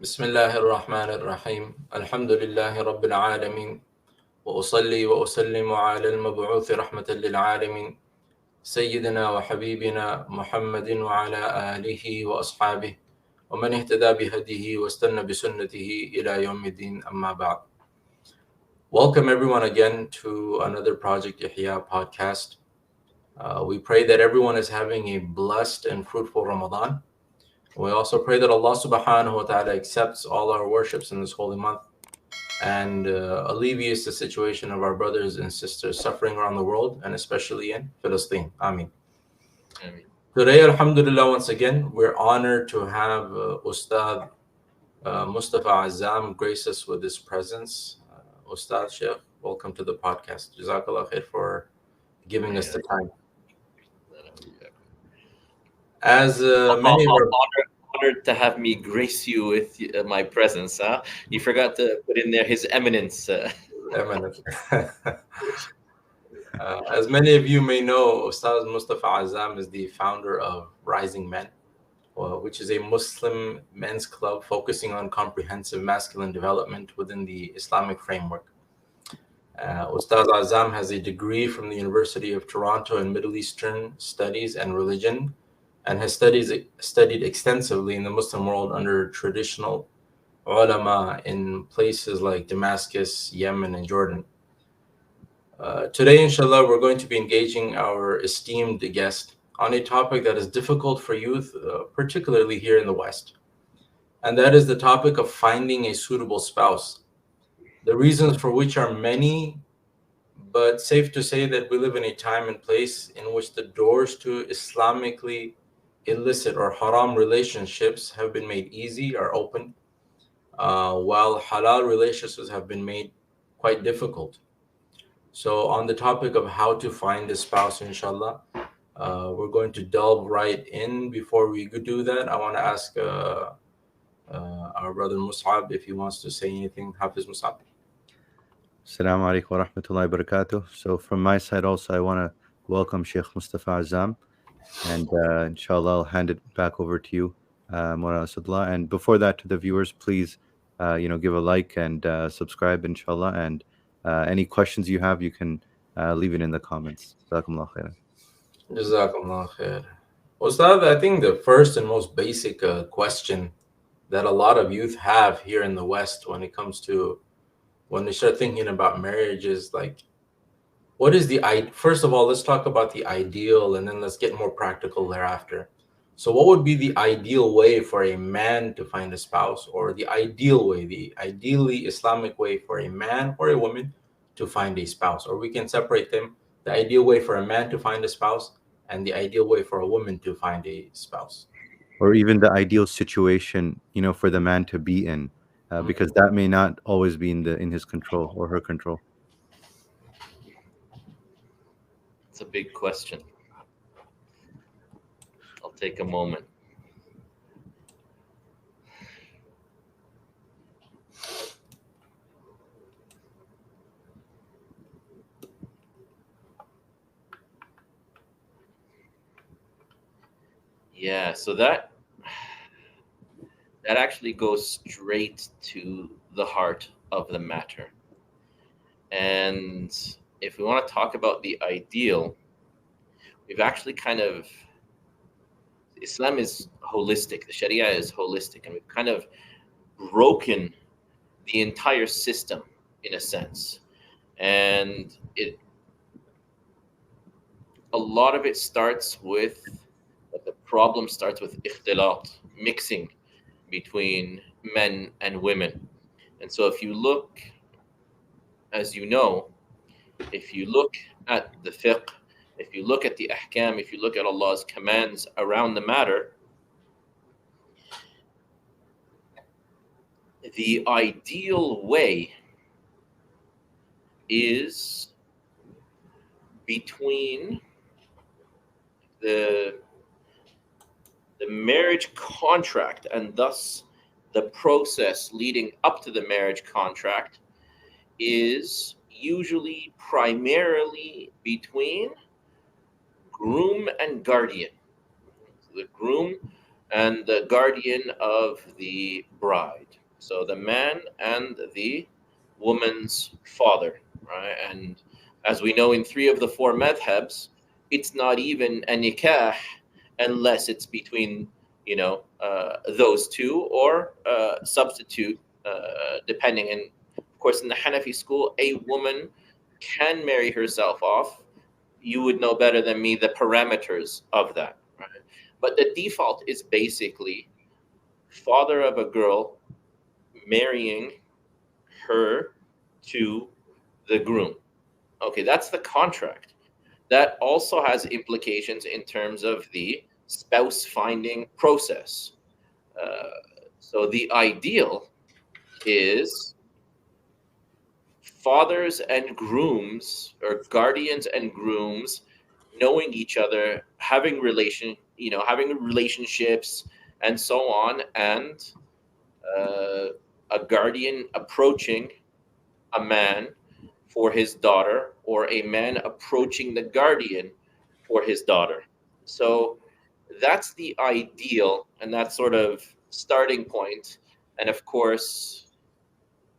بسم الله الرحمن الرحيم الحمد لله رب العالمين وأصلي وأسلم على المبعوث رحمة للعالمين سيدنا وحبيبنا محمد وعلى آله وأصحابه ومن اهتدى بهديه واستنى بسنته إلى يوم الدين أما بعد. Welcome everyone again to another Project Ihya podcast. We pray that everyone is having a blessed and fruitful Ramadan. We also pray that Allah subhanahu wa ta'ala accepts all our worships in this holy month and alleviates the situation of our brothers and sisters suffering around the world and especially in Palestine. Ameen. Ameen. Today, alhamdulillah, once again, we're honored to have Ustad Mustafa Azzam grace us with his presence. Ustad, Sheikh, welcome to the podcast. Jazakallah khair for giving us the time. As many of our Honored to have me grace you with my presence. Huh? You forgot to put in there His Eminence. eminent. As many of you may know, Ustaz Mustafa Azzam is the founder of Rising Men, which is a Muslim men's club focusing on comprehensive masculine development within the Islamic framework. Ustaz Azzam has a degree from the University of Toronto in Middle Eastern Studies and Religion, and has studied extensively in the Muslim world under traditional ulama in places like Damascus, Yemen, and Jordan. Today, inshallah, we're going to be engaging our esteemed guest on a topic that is difficult for youth, particularly here in the West. And that is the topic of finding a suitable spouse. The reasons for which are many, but safe to say that we live in a time and place in which the doors to Islamically illicit or haram relationships have been made easy or open, while halal relationships have been made quite difficult. So on the topic of how to find a spouse, inshallah, we're going to delve right in. Before we do that, I want to ask our brother Mus'ab if he wants to say anything. Hafiz Mus'ab. Assalamu alaikum wa rahmatullahi wa barakatuh. So from my side also, I want to welcome Sheikh Mustafa Azzam, and inshallah I'll hand it back over to you, Mawlana Asadullah. And before that, to the viewers, please give a like and subscribe, inshallah. And any questions you have, you can leave it in the comments. Jazakumullah khairan. Jazakumullah khair. Ustad, I think the first and most basic question that a lot of youth have here in the West when it comes to when they start thinking about marriage is like, what is first of all, let's talk about the ideal and then let's get more practical thereafter. So what would be the ideal way for a man to find a spouse, or the ideal way, the ideally Islamic way for a man or a woman to find a spouse? Or we can separate them, the ideal way for a man to find a spouse and the ideal way for a woman to find a spouse. Or even the ideal situation, for the man to be in, because that may not always be in his control or her control. It's a big question. I'll take a moment. Yeah, so that actually goes straight to the heart of the matter. And if we want to talk about the ideal, we've actually Islam is holistic, the Sharia is holistic, and we've kind of broken the entire system in a sense. And a lot of it starts with, the problem starts with ikhtilat, mixing between men and women. And so if you look, as you know, if you look at the fiqh, if you look at the ahkam, if you look at Allah's commands around the matter, the ideal way is between the marriage contract, and thus the process leading up to the marriage contract is usually primarily between groom and guardian. The groom and the guardian of the bride. So the man and the woman's father, right? And as we know in three of the four madhabs, it's not even a nikah unless it's between those two or substitute depending. And of course, in the Hanafi school, a woman can marry herself off. You would know better than me the parameters of that, right? But the default is basically father of a girl marrying her to the groom. Okay, that's the contract. That also has implications in terms of the spouse finding process. Uh, so the ideal is fathers and grooms, or guardians and grooms, knowing each other, having relationships and so on, and uh, a guardian approaching a man for his daughter, or a man approaching the guardian for his daughter. So that's the ideal, and that sort of starting point. And of course,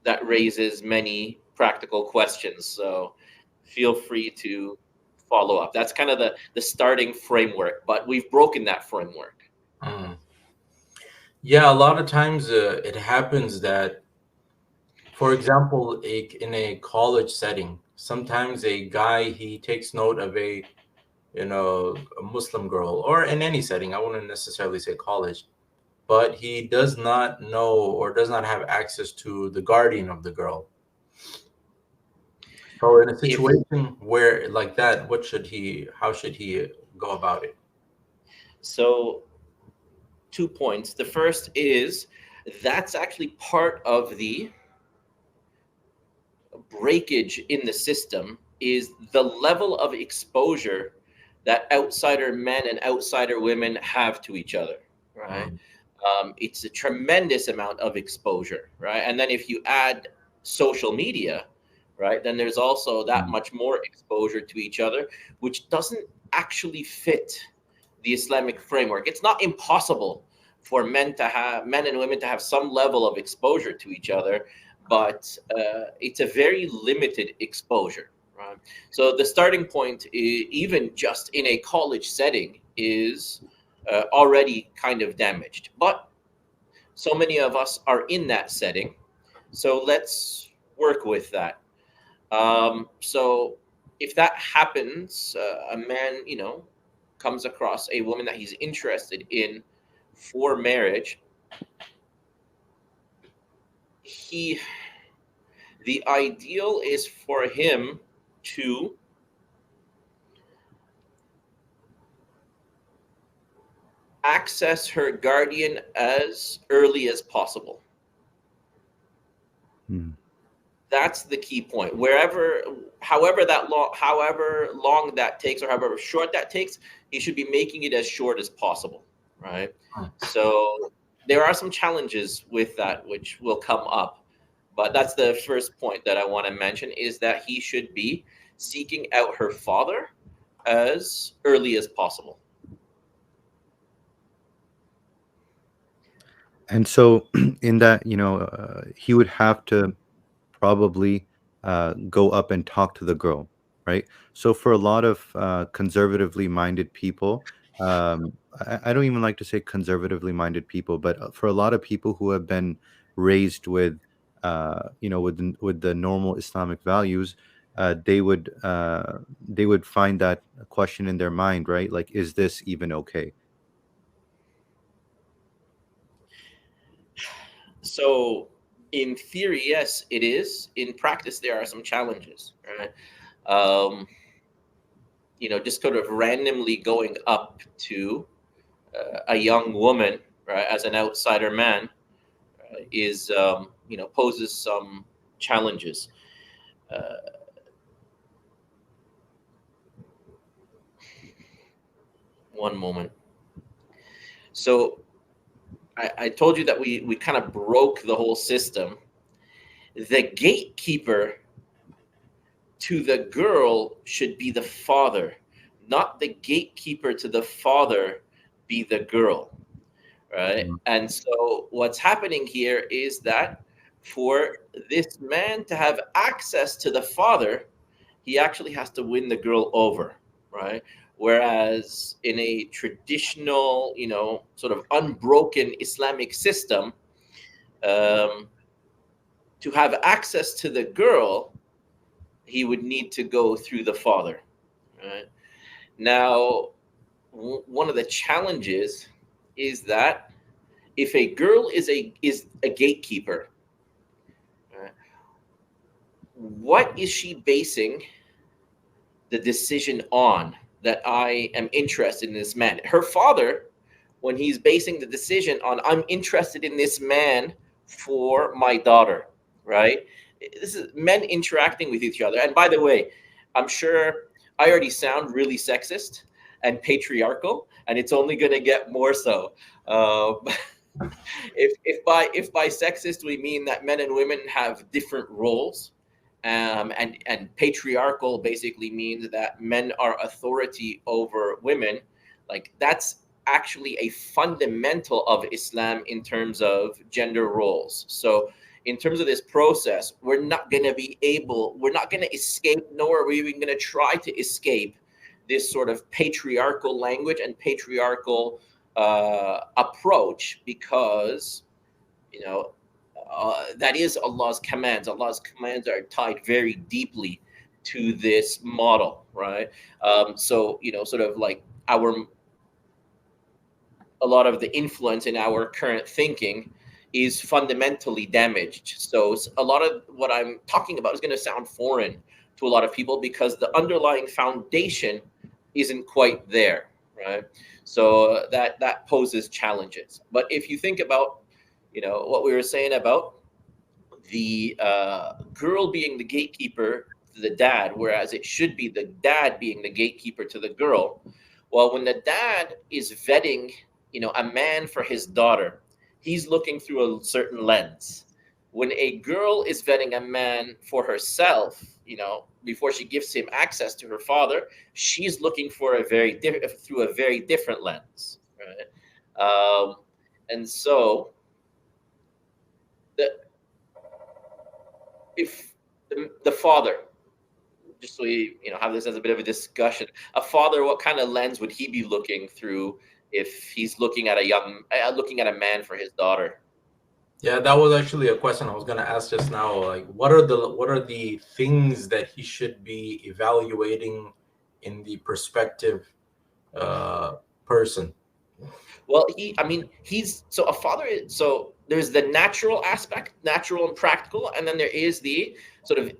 that raises many practical questions. So feel free to follow up. That's kind of the starting framework, but we've broken that framework. Mm. Yeah, a lot of times it happens that, for example, in a college setting, sometimes a guy he takes note of a Muslim girl, or in any setting. I wouldn't necessarily say college, but he does not know or does not have access to the guardian of the girl. So in a If situation where like that, how should he go about it? so, 2 points. The first is that's actually part of the breakage in the system, is the level of exposure that outsider men and outsider women have to each other, right? Mm. It's a tremendous amount of exposure, right? And then if you add social media, right, then there's also that Mm. much more exposure to each other, which doesn't actually fit the Islamic framework. It's not impossible for men and women to have some level of exposure to each other, but it's a very limited exposure, right? So the starting point, even just in a college setting, is already kind of damaged. But so many of us are in that setting, so let's work with that. So if that happens, a man, comes across a woman that he's interested in for marriage. He, the ideal is for him to access her guardian as early as possible. Hmm. That's the key point. However long that takes, or however short that takes, he should be making it as short as possible, right? Mm. So there are some challenges with that which will come up, but that's the first point that I want to mention, is that he should be seeking out her father as early as possible. And so, in that, he would have to probably go up and talk to the girl, right? So, for a lot of conservatively minded people, I don't even like to say conservatively minded people, but for a lot of people who have been raised with, with the normal Islamic values, they would find that question in their mind, right? Like, is this even okay? So in theory, yes, it is. In practice, there are some challenges, right? Um, just kind of randomly going up to a young woman, right, as an outsider man, is poses some challenges. Uh, One moment. So I told you that we kind of broke the whole system. The gatekeeper to the girl should be the father, not the gatekeeper to the father be the girl. right? Mm. And so what's happening here is that for this man to have access to the father, he actually has to win the girl over, right? Whereas in a traditional, sort of unbroken Islamic system, um, to have access to the girl, he would need to go through the father, right? Now, one of the challenges is that if a girl is a gatekeeper, right, what is she basing the decision on that I am interested in this man? Her father, when he's basing the decision on I'm interested in this man for my daughter, right? This is men interacting with each other. And by the way, I'm sure I already sound really sexist and patriarchal, and it's only going to get more so. Um, if by sexist we mean that men and women have different roles, and patriarchal basically means that men are authority over women, like that's actually a fundamental of Islam in terms of gender roles. So in terms of this process, we're not going to escape, nor are we even going to try to escape this sort of patriarchal language and patriarchal approach, because you know that is Allah's commands. Allah's commands are tied very deeply to this model, right? So sort of like a lot of the influence in our current thinking is fundamentally damaged. So a lot of what I'm talking about is going to sound foreign to a lot of people because the underlying foundation isn't quite there, right? So that poses challenges. But if you think about, what we were saying about the girl being the gatekeeper to the dad, whereas it should be the dad being the gatekeeper to the girl. Well, when the dad is vetting, a man for his daughter, he's looking through a certain lens. When a girl is vetting a man for herself, before she gives him access to her father, she's looking for through a very different lens, right? And so the if the father, just so we have this as a bit of a discussion, a father, what kind of lens would he be looking through if he's looking at looking at a man for his daughter? Yeah, that was actually a question I was going to ask just now. Like, what are the things that he should be evaluating in the prospective uh, person? Well, he's so a father. So there's the natural aspect, natural and practical, and then there is the sort of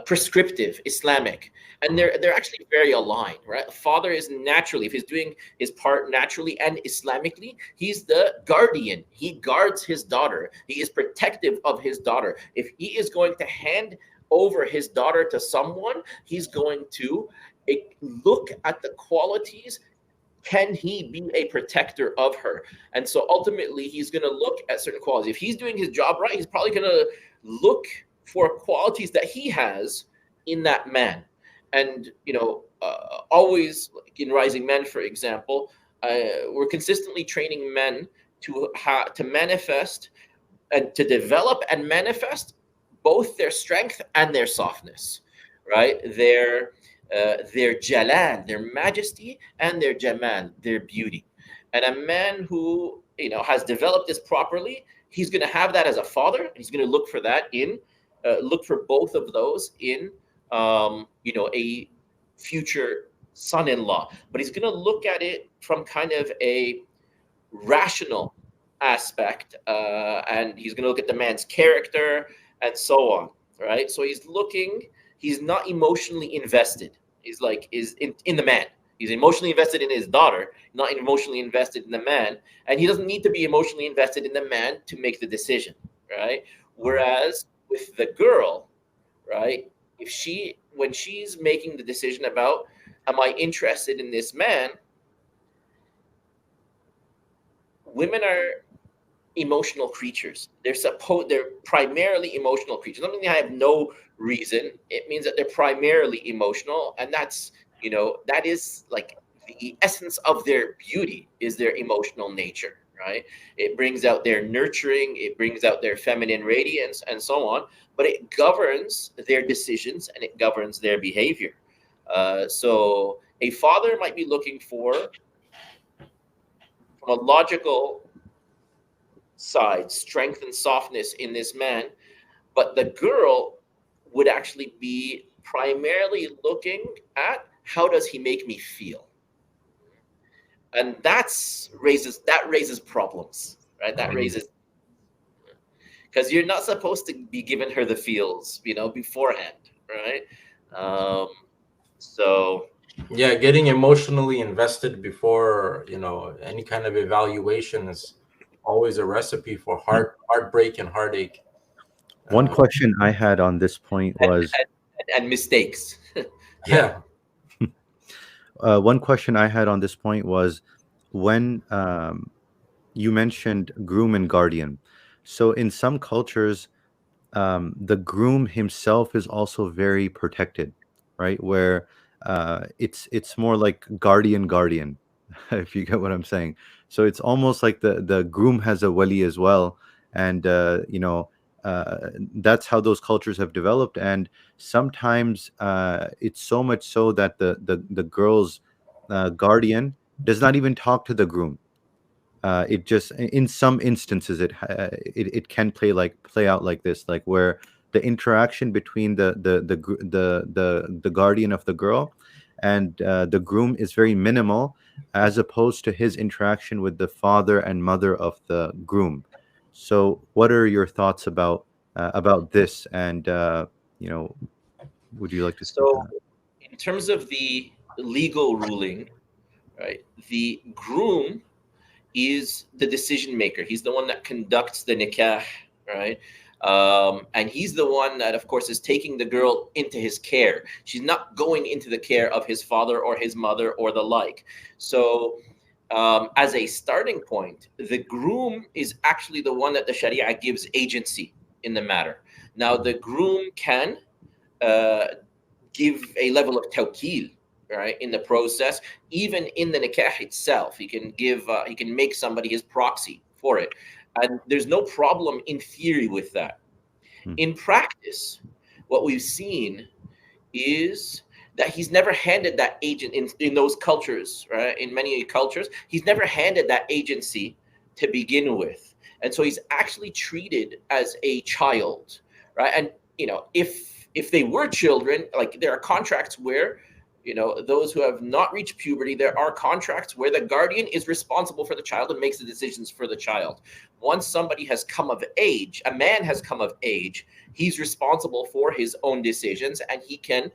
prescriptive, Islamic, and they're actually very aligned, right? A father is naturally, if he's doing his part naturally and Islamically, he's the guardian. He guards his daughter. He is protective of his daughter. If he is going to hand over his daughter to someone, he's going to look at the qualities. Can he be a protector of her? And so ultimately, he's going to look at certain qualities. If he's doing his job right, he's probably going to look for qualities that he has in that man. And, always like in Rising Men, for example, we're consistently training men to manifest and to develop and manifest both their strength and their softness, right? Their jalal, their majesty, and their jamal, their beauty. And a man who has developed this properly, he's going to have that as a father, and he's going to look for that look for both of those in a future son-in-law. But he's going to look at it from kind of a rational aspect, and he's going to look at the man's character and so on, right? So he's not emotionally invested. He's like is in the man. He's emotionally invested in his daughter, not emotionally invested in the man, and he doesn't need to be emotionally invested in the man to make the decision, right? Whereas with the girl, right, when she's making the decision about am I interested in this man, women are emotional creatures. They're primarily emotional creatures. I mean, they have no reason. It means that they're primarily emotional, and that is like the essence of their beauty is their emotional nature, right? It brings out their nurturing, it brings out their feminine radiance, and so on. But it governs their decisions and it governs their behavior. So a father might be looking for, from a logical side, strength and softness in this man, but the girl would actually be primarily looking at how does he make me feel, and that raises problems, right? That raises, because you're not supposed to be giving her the feels, beforehand, right? Um, so Yeah, getting emotionally invested before any kind of evaluation is always a recipe for heartbreak and heartache. One question I had on this point was and mistakes. Yeah. one question I had on this point was when you mentioned groom and guardian. So in some cultures, the groom himself is also very protected, right? Where it's more like guardian, if you get what I'm saying. So it's almost like the groom has a wali as well, and that's how those cultures have developed. And sometimes it's so much so that the girl's guardian does not even talk to the groom. It just, in some instances, it can play out like this, like where the interaction between the guardian of the girl and the groom is very minimal, as opposed to his interaction with the father and mother of the groom. So what are your thoughts about this? And would you like to speak to So in terms of the legal ruling, right, the groom is the decision maker. He's the one that conducts the nikah, right? And he's the one that, of course, is taking the girl into his care. She's not going into the care of his father or his mother or the like. So, as a starting point, the groom is actually the one that the Sharia gives agency in the matter. Now, the groom can uh, give a level of tawkil, right, in the process. Even in the nikah itself, he can make somebody his proxy for it, and there's no problem in theory with that. Hmm. In practice, what we've seen is that he's never handed that agent in those cultures, right? In many cultures, he's never handed that agency to begin with, and so he's actually treated as a child, right? And if they were children, like, there are contracts where, those who have not reached puberty, there are contracts where the guardian is responsible for the child and makes the decisions for the child. Once somebody has come of age, a man has come of age, he's responsible for his own decisions, and he can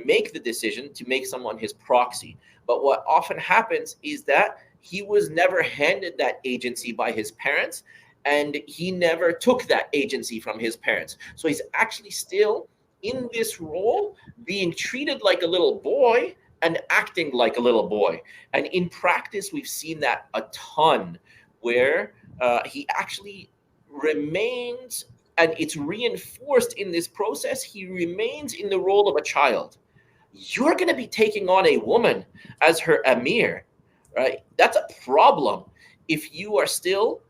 make the decision to make someone his proxy. But what often happens is that he was never handed that agency by his parents, and he never took that agency from his parents. So he's actually still in this role, being treated like a little boy and acting like a little boy. And in practice, we've seen that a ton, where he actually remains, and it's reinforced in this process, he remains in the role of a child. You're going to be taking on a woman as her emir, right? That's a problem if you are still,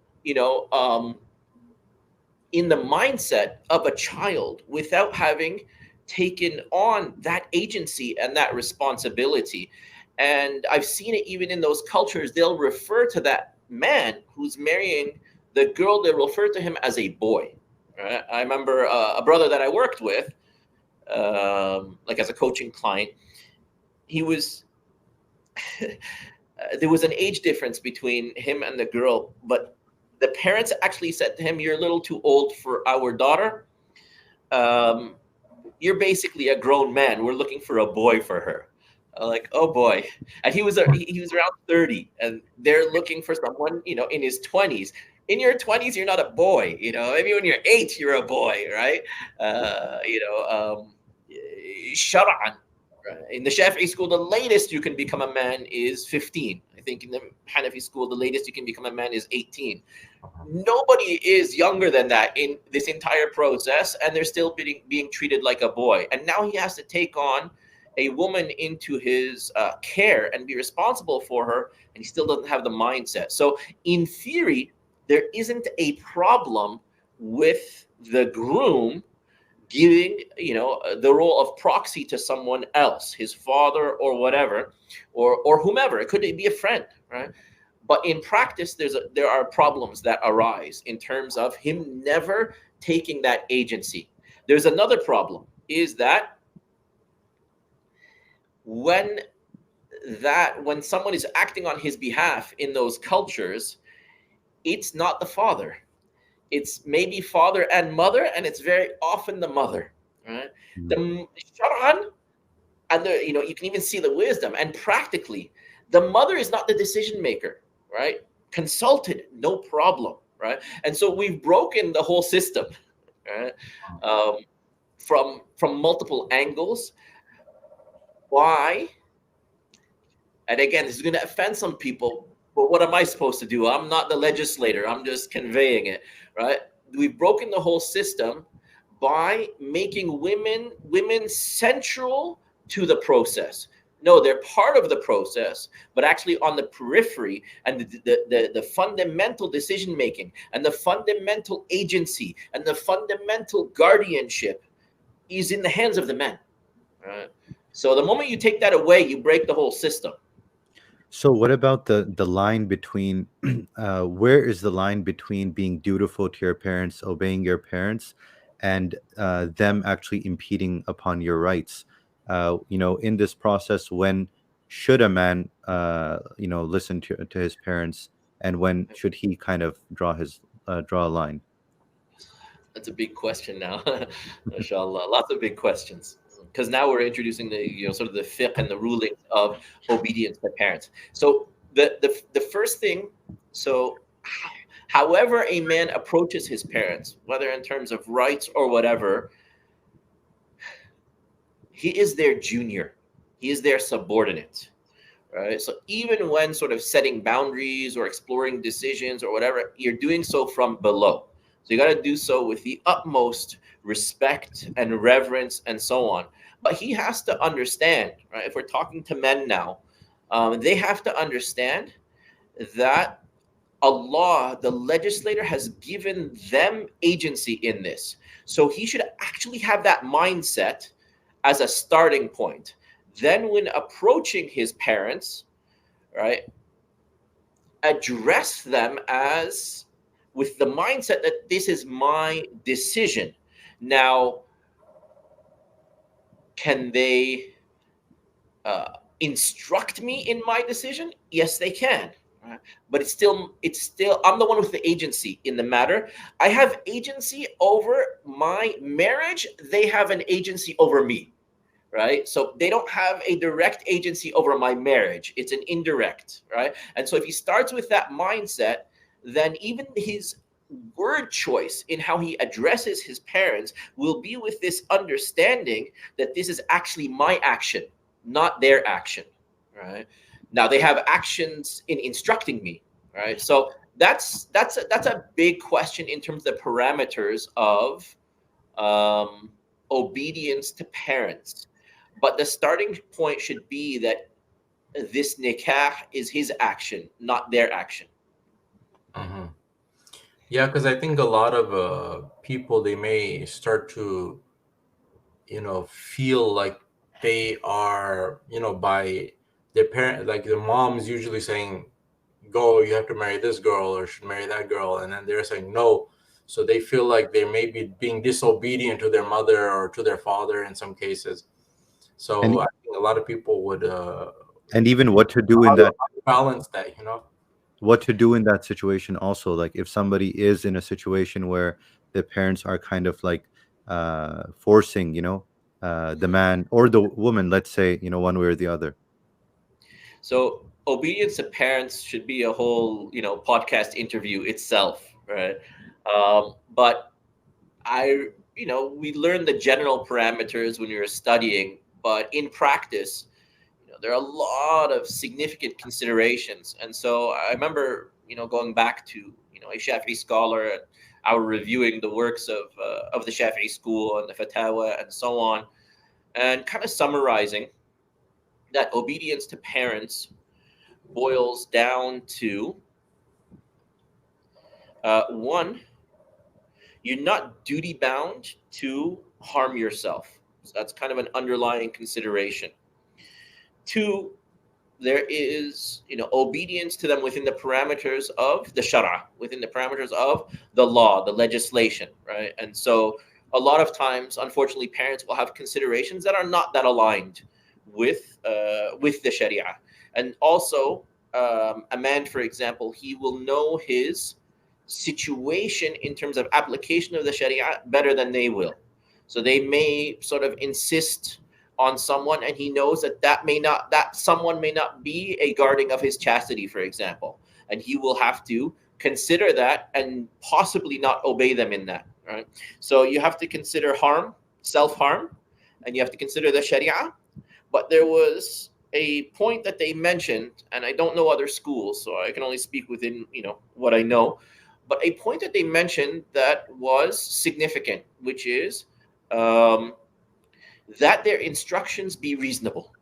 in the mindset of a child without having taken on that agency and that responsibility. And I've seen it even in those cultures. They'll refer to that man who's marrying the girl, they'll refer to him as a boy. Right? I remember a brother that I worked with, like as a coaching client, he was there was an age difference between him and the girl, but the parents actually said to him, "You're a little too old for our daughter. You're basically a grown man. We're looking for a boy for her." I'm like, oh boy. And he was around 30, and they're looking for someone, in his 20s. In your 20s, you're not a boy. Maybe when you're 8, you're a boy, right? Shar'an. In the Shafi'i school, the latest you can become a man is 15. I think in the Hanafi school, the latest you can become a man is 18. Nobody is younger than that in this entire process, and they're still being treated like a boy. And now he has to take on a woman into his care and be responsible for her, and he still doesn't have the mindset. So in theory, there isn't a problem with the groom giving, the role of proxy to someone else, his father or whatever, or whomever. It could be a friend, right? But in practice, there are problems that arise in terms of him never taking that agency. There's another problem, is that when someone is acting on his behalf in those cultures, it's not the father. It's maybe father and mother, and it's very often the mother, right? Mm. The Sharan, and you can even see the wisdom, and practically, the mother is not the decision maker, right? Consulted, no problem, right? And so we've broken the whole system, right? From multiple angles. Why? And again, this is going to offend some people, but what am I supposed to do? I'm not the legislator. I'm just conveying it, right? We've broken the whole system by making women central to the process. No, they're part of the process, but actually on the periphery, and the fundamental decision making and the fundamental agency and the fundamental guardianship is in the hands of the men. Right? So the moment you take that away, you break the whole system. So what about the line between where is the line between being dutiful to your parents, obeying your parents, and them actually impeding upon your rights? In this process, when should a man listen to his parents, and when should he kind of draw a line? That's a big question now. Mashallah. Lots of big questions. Because now we're introducing the sort of the fiqh and the rulings of obedience to parents. So the first thing, so however a man approaches his parents, whether in terms of rights or whatever, he is their junior. He is their subordinate. Right. So even when sort of setting boundaries or exploring decisions or whatever, you're doing so from below. So you got to do so with the utmost respect and reverence and so on. But he has to understand, right? If we're talking to men now, they have to understand that Allah, the legislator, has given them agency in this. So he should actually have that mindset as a starting point. Then when approaching his parents, right, address them as with the mindset that this is my decision. Now, can they instruct me in my decision? Yes, they can. Right? But it's still I'm the one with the agency in the matter. I have agency over my marriage. They have an agency over me. Right? So they don't have a direct agency over my marriage. It's an indirect, right? And so if he starts with that mindset, then even his word choice in how he addresses his parents will be with this understanding that this is actually my action, not their action, right? Now they have actions in instructing me, right? So that's a big question in terms of the parameters of obedience to parents. But the starting point should be that this nikah is his action, not their action. Mm-hmm. Yeah, because I think a lot of people, they may start to, feel like they are, by their parent, like their mom is usually saying, go, you have to marry this girl or should marry that girl. And then they're saying no. So they feel like they may be being disobedient to their mother or to their father in some cases. So And I think a lot of people would even what to do how in to that balance that, what to do in that situation also, like if somebody is in a situation where the parents are kind of like forcing the man or the woman, let's say, one way or the other. So obedience to parents should be a whole podcast interview itself, right? But we learn the general parameters when you're studying, but in practice, there are a lot of significant considerations. And so I remember, going back to, a Shafi'i scholar, and I was reviewing the works of the Shafi'i school and the fatwa and so on, and kind of summarizing. that obedience to parents boils down to one, you're not duty bound to harm yourself. So that's kind of an underlying consideration. Two, there is, obedience to them within the parameters of the shara, within the parameters of the law, the legislation, right? And so a lot of times, unfortunately, parents will have considerations that are not that aligned with the sharia. And also, a man, for example, he will know his situation in terms of application of the sharia better than they will. So they may sort of insist on someone, and he knows that someone may not be a guarding of his chastity, for example, and he will have to consider that and possibly not obey them in that, right? So you have to consider harm, self-harm, and you have to consider the sharia. But there was a point that they mentioned, and I don't know other schools, so I can only speak within what I know. But a point that they mentioned that was significant, which is that their instructions be reasonable,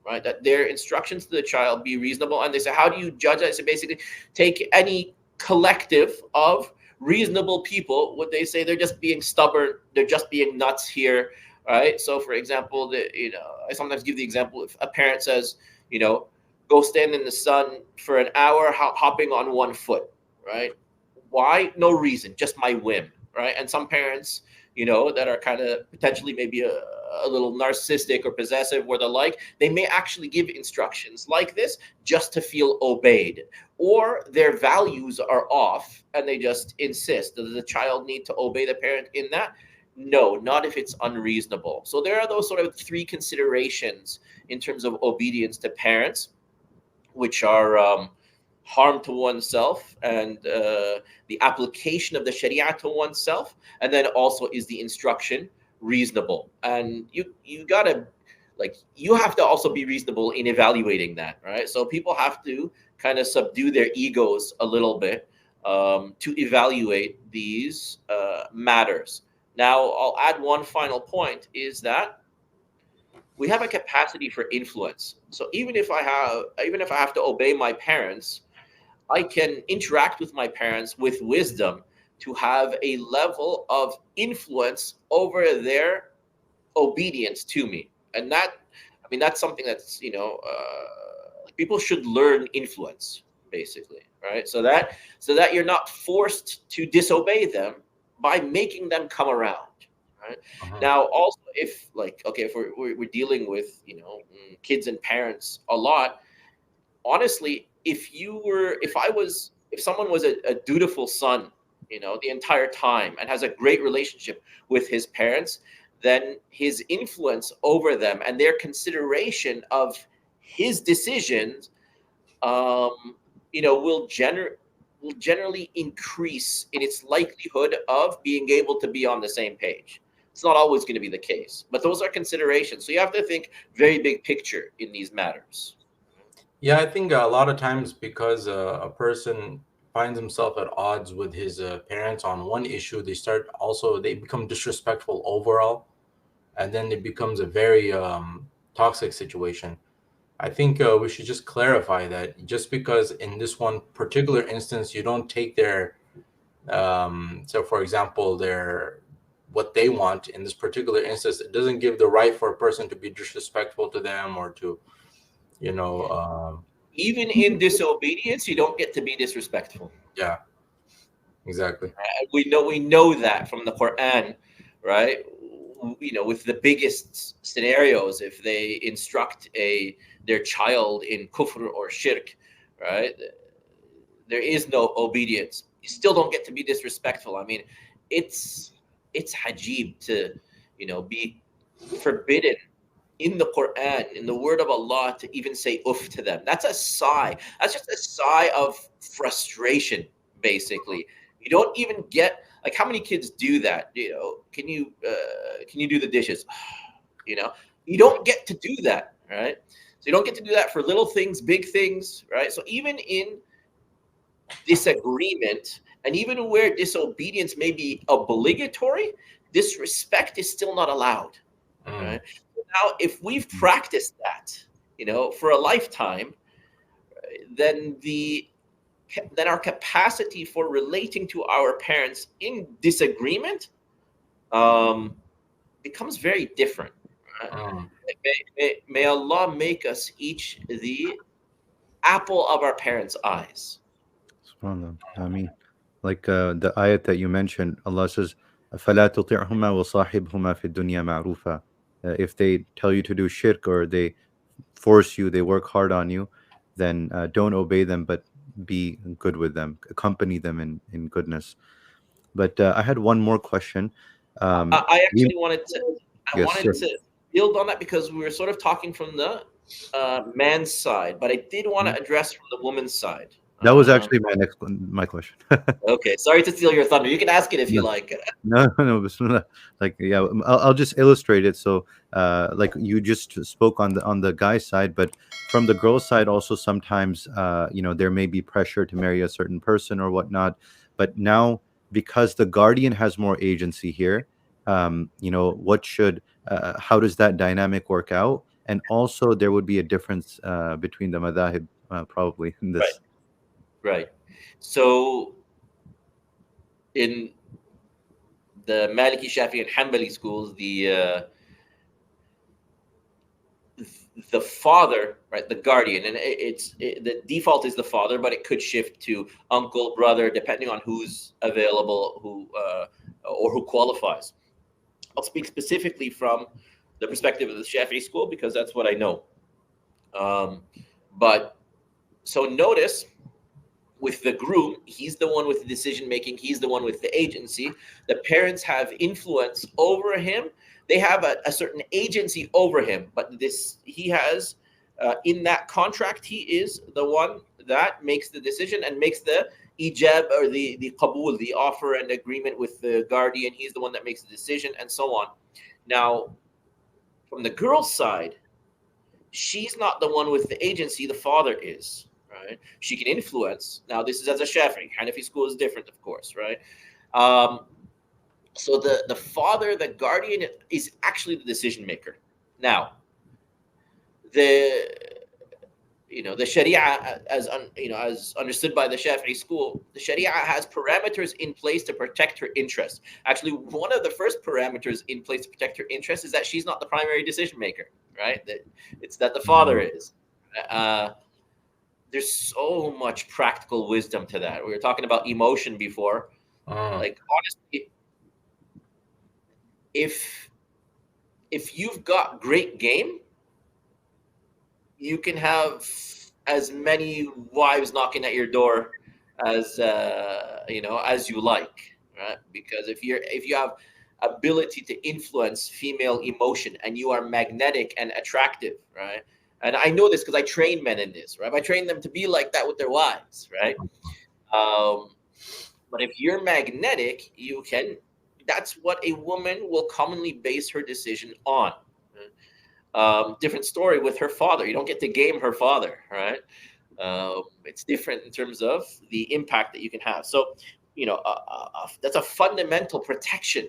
right? That their instructions to the child be reasonable. And they say, how do you judge that? So basically, take any collective of reasonable people. Would they say they're just being stubborn? They're just being nuts here, right? So, for example, I sometimes give the example if a parent says, go stand in the sun for an hour, hopping on one foot, right? Why? No reason, just my whim, right? And some parents, that are kind of potentially maybe a little narcissistic or possessive or the like, they may actually give instructions like this just to feel obeyed, or their values are off and they just insist. Does the child need to obey the parent in that? No, not if it's unreasonable. So there are those sort of three considerations in terms of obedience to parents, which are harm to oneself and the application of the sharia to oneself, and then also is the instruction reasonable. And you gotta, you have to also be reasonable in evaluating that, right? So people have to kind of subdue their egos a little bit to evaluate these matters. Now I'll add one final point, is that we have a capacity for influence. So even if I have to obey my parents, I can interact with my parents with wisdom to have a level of influence over their obedience to me. And that's something that's, people should learn influence, basically, right? So that you're not forced to disobey them by making them come around, right? Now, also, if we're dealing with, kids and parents a lot, honestly, if someone was a dutiful son, the entire time, and has a great relationship with his parents, then his influence over them and their consideration of his decisions, will generally increase in its likelihood of being able to be on the same page. It's not always going to be the case, but those are considerations. So you have to think very big picture in these matters. Yeah, I think a lot of times because a person finds himself at odds with his parents on one issue, they become disrespectful overall, and then it becomes a very toxic situation. I think we should just clarify that just because in this one particular instance you don't take their, so for example, what they want in this particular instance, it doesn't give the right for a person to be disrespectful to them or to, even in disobedience, you don't get to be disrespectful. yeah, exactly. We know that from the Quran, right? With the biggest scenarios, if they instruct their child in kufr or shirk, right, there is no obedience. You still don't get to be disrespectful. I mean, it's hajib to be forbidden in the Quran, in the word of Allah, to even say uff to them. That's a sigh. That's just a sigh of frustration, basically. You don't even get, how many kids do that? Can you do the dishes? You don't get to do that, right? So you don't get to do that for little things, big things, right? So even in disagreement, and even where disobedience may be obligatory, disrespect is still not allowed, right? Now, if we've practiced that for a lifetime, then our capacity for relating to our parents in disagreement becomes very different. May Allah make us each the apple of our parents' eyes. SubhanAllah. I mean, like the ayat that you mentioned, Allah says, فَلَا تُطِعْهُمَا وَصَاحِبْهُمَا فِي الدُّنْيا مَعْرُوفًا. If they tell you to do shirk or they force you, they work hard on you, then don't obey them, but be good with them, accompany them in goodness. But I had one more question. I we- actually wanted to. I yes, wanted sir. to build on that because we were sort of talking from the man's side, but I did want to address from the woman's side. That was actually my question. Okay, sorry to steal your thunder. You can ask it if you like. No, Bismillah. Like, yeah, I'll just illustrate it. So, like you just spoke on the guy's side, but from the girl's side also sometimes, there may be pressure to marry a certain person or whatnot. But now, because the guardian has more agency here, how does that dynamic work out? And also, there would be a difference between the madhahib probably in this. Right. So, in the Maliki, Shafi, and Hanbali schools, the father, right, the guardian, and the default is the father, but it could shift to uncle, brother, depending on who's available, or who qualifies. I'll speak specifically from the perspective of the Shafi'i school because that's what I know. But so notice, with the groom, he's the one with the decision making. He's the one with the agency. The parents have influence over him. They have a certain agency over him. But he has, in that contract, he is the one that makes the decision and makes the ijab or the qabul, the offer and agreement with the guardian. He's the one that makes the decision and so on. Now, from the girl's side, she's not the one with the agency. The father is. Right? She can influence. Now, this is as a Shafi'i. Hanafi school is different, of course, right? So the father, the guardian, is actually the decision maker. Now, the Sharia, as understood by the Shafi'i school, the Sharia has parameters in place to protect her interests. Actually, one of the first parameters in place to protect her interests is that she's not the primary decision maker, right? It's that the father is. There's so much practical wisdom to that. We were talking about emotion before. Like, honestly, if you've got great game, you can have as many wives knocking at your door as you like, right? Because if you have ability to influence female emotion and you are magnetic and attractive, right? And I know this because I train men in this, right? I train them to be like that with their wives, right? But if you're magnetic, that's what a woman will commonly base her decision on. Different story with her father. You don't get to game her father, right? It's different in terms of the impact that you can have. So, that's a fundamental protection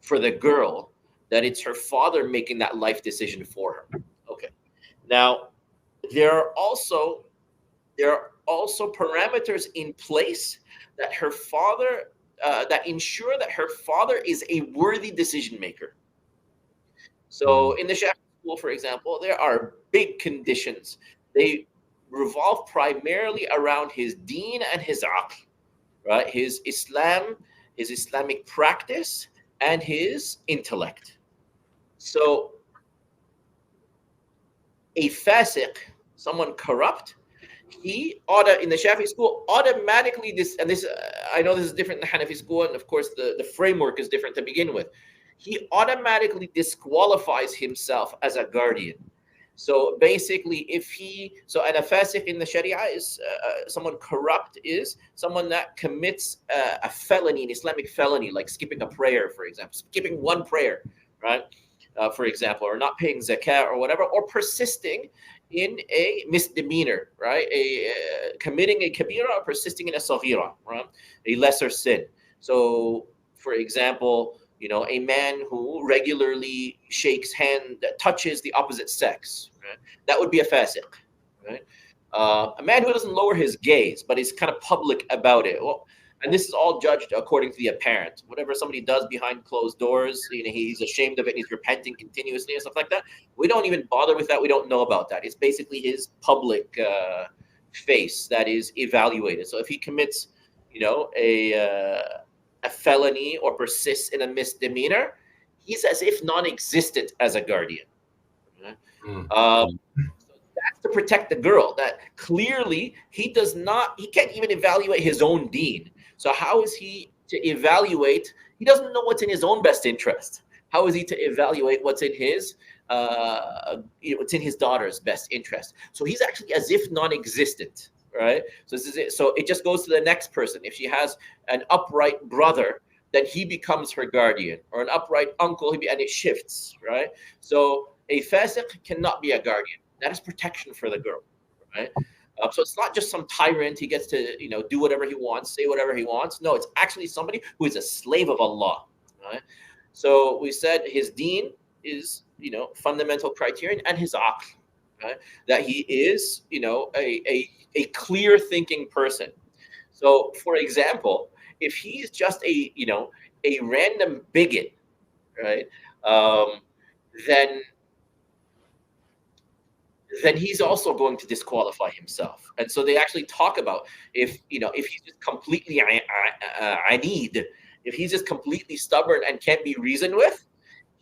for the girl, that it's her father making that life decision for her. Okay. Now, there are also parameters in place that her father that ensure that her father is a worthy decision maker. So, in the Shafi'i school, for example, there are big conditions. They revolve primarily around his deen and his aql, right? His Islam, his Islamic practice, and his intellect. So, a fasiq, someone corrupt, in the Shafi'i school automatically I know this is different in the Hanafi school, and of course the framework is different to begin with. He automatically disqualifies himself as a guardian. So basically, and a fasiq in the Sharia is someone corrupt, is someone that commits a felony, an Islamic felony, like skipping a prayer, for example, skipping one prayer, right? For example, or not paying zakah or whatever, or persisting in a misdemeanor, right? Committing a kabira or persisting in a saghira, right? A lesser sin. So, for example, a man who regularly shakes hand, touches the opposite sex, right? That would be a fasiq, right? A man who doesn't lower his gaze, but is kind of public about it. Well, and this is all judged according to the apparent. Whatever somebody does behind closed doors, he's ashamed of it, and he's repenting continuously and stuff like that. We don't even bother with that. We don't know about that. It's basically his public face that is evaluated. So if he commits, a felony or persists in a misdemeanor, he's as if non-existent as a guardian. Right? So that's to protect the girl. That clearly he can't even evaluate his own deen. So how is he to evaluate? He doesn't know what's in his own best interest. How is he to evaluate what's in his daughter's best interest? So he's actually as if non-existent. Right. So this is it. So it just goes to the next person. If she has an upright brother, then he becomes her guardian, or an upright uncle, and it shifts. Right. So a fasiq cannot be a guardian. That is protection for the girl. Right. So it's not just some tyrant. He gets to do whatever he wants, say whatever he wants. No, it's actually somebody who is a slave of Allah. Right. So we said his deen is fundamental criterion, and his aql. Right? That he is, a clear thinking person. So, for example, if he's just a random bigot, right? Then he's also going to disqualify himself. And so they actually talk about if he's just completely anid, if he's just completely stubborn and can't be reasoned with,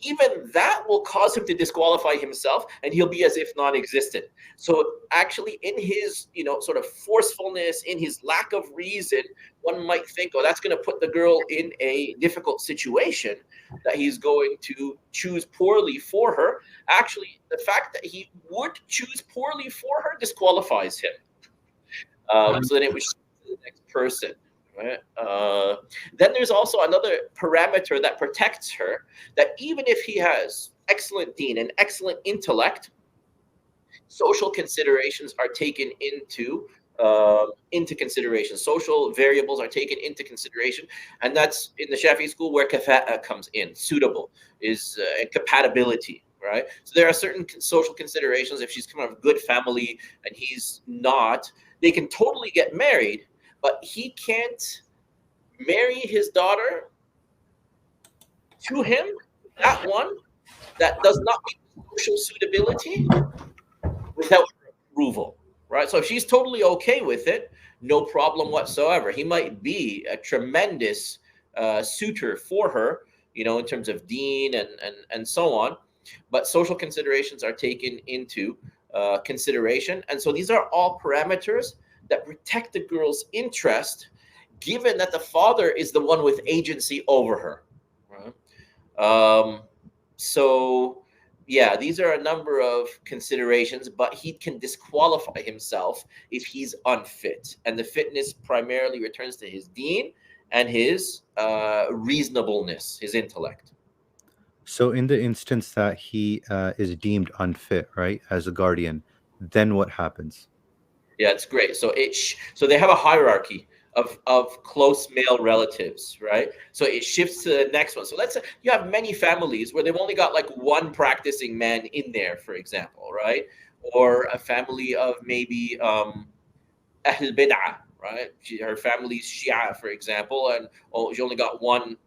even that will cause him to disqualify himself, and he'll be as if non-existent. So actually, in his sort of forcefulness, in his lack of reason, one might think, oh, that's going to put the girl in a difficult situation, that he's going to choose poorly for her. Actually, the fact that he would choose poorly for her disqualifies him. So then it would shift to the next person. Right? Then there's also another parameter that protects her, that even if he has excellent deen and excellent intellect, social considerations are taken into consideration. Social variables are taken into consideration, and that's in the Shafi'i school where kafa'a comes in. Suitable is compatibility. Right? So there are certain social considerations. If she's come from a good family and he's not, they can totally get married, but he can't marry his daughter to him, that one that does not meet social suitability, without approval, right? So if she's totally okay with it, no problem whatsoever. He might be a tremendous suitor for her, in terms of deen and so on, but social considerations are taken into consideration. And so these are all parameters that protect the girl's interest, given that the father is the one with agency over her. Right? So, yeah, these are a number of considerations, but he can disqualify himself if he's unfit. And the fitness primarily returns to his deen and his reasonableness, his intellect. So in the instance that he is deemed unfit, right, as a guardian, then what happens? Yeah, it's great. So so they have a hierarchy of close male relatives, right? So it shifts to the next one. So let's say you have many families where they've only got like one practicing man in there, for example, right? Or a family of maybe Ahl Bid'ah, right? Her family's Shia, for example, and she only got one,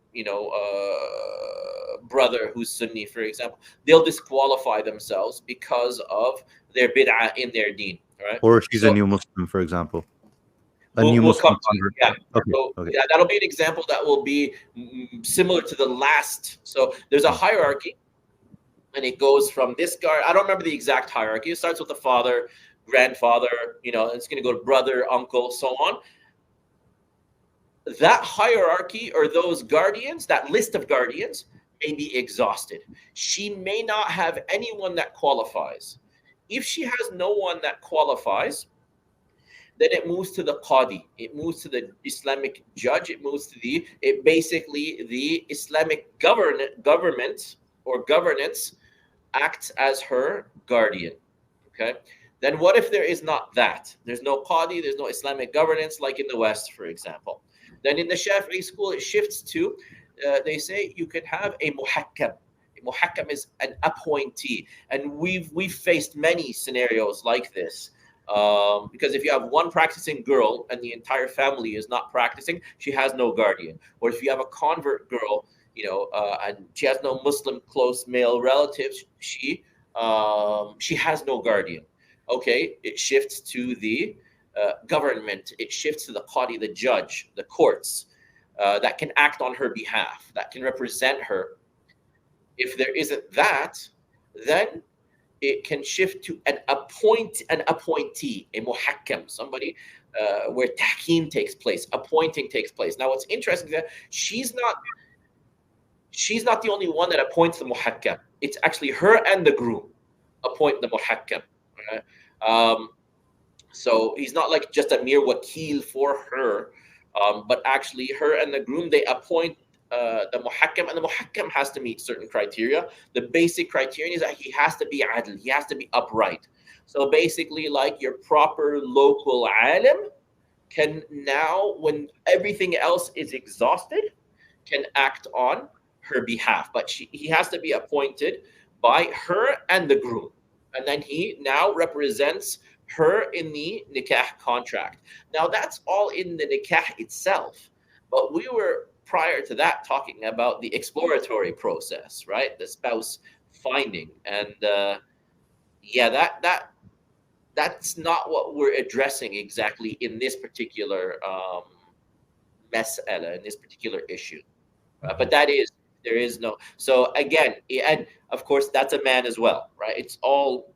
brother who's Sunni, for example. They'll disqualify themselves because of their bid'ah in their deen. Right? Or she's a new Muslim, for example. We'll come to it. Yeah. Okay. So, Okay. yeah, that'll be an example that will be similar to the last. So there's a hierarchy, and it goes from this guy. I don't remember the exact hierarchy. It starts with the father, grandfather, it's going to go to brother, uncle, so on. That hierarchy, or those guardians, that list of guardians, may be exhausted. She may not have anyone that qualifies. If she has no one that qualifies, then it moves to the qadi. It moves to the Islamic judge. It moves to the Islamic government or governance acts as her guardian. Okay. Then what if there is not that? There's no qadi, there's no Islamic governance like in the West, for example. Then in the Shafi'i school, it shifts to they say you can have a muhakkam. A muhakkam is an appointee, and we've faced many scenarios like this. Because if you have one practicing girl and the entire family is not practicing, she has no guardian. Or if you have a convert girl, and she has no Muslim close male relatives, she has no guardian. Okay, it shifts to the government. It shifts to the qadi, the judge, the courts, that can act on her behalf, that can represent her. If there isn't that, then it can shift to an appointee, a muhakkam, somebody where tahkim takes place, appointing takes place. Now, what's interesting is that she's not the only one that appoints the muhakkam. It's actually her and the groom appoint the muhakkam. Right? So he's not like just a mere wakil for her, but actually her and the groom, they appoint the muhakkam, and the muhakkam has to meet certain criteria. The basic criterion is that he has to be adl, he has to be upright. So basically, like your proper local alim can now, when everything else is exhausted, can act on her behalf. But he has to be appointed by her and the groom. And then he now represents her in the nikah contract. Now, that's all in the nikah itself. But we were, prior to that, talking about the exploratory process, right? The spouse finding. And that's not what we're addressing exactly in this particular mas'ala, in this particular issue. But there is no. So again, and of course, that's a man as well, right? It's all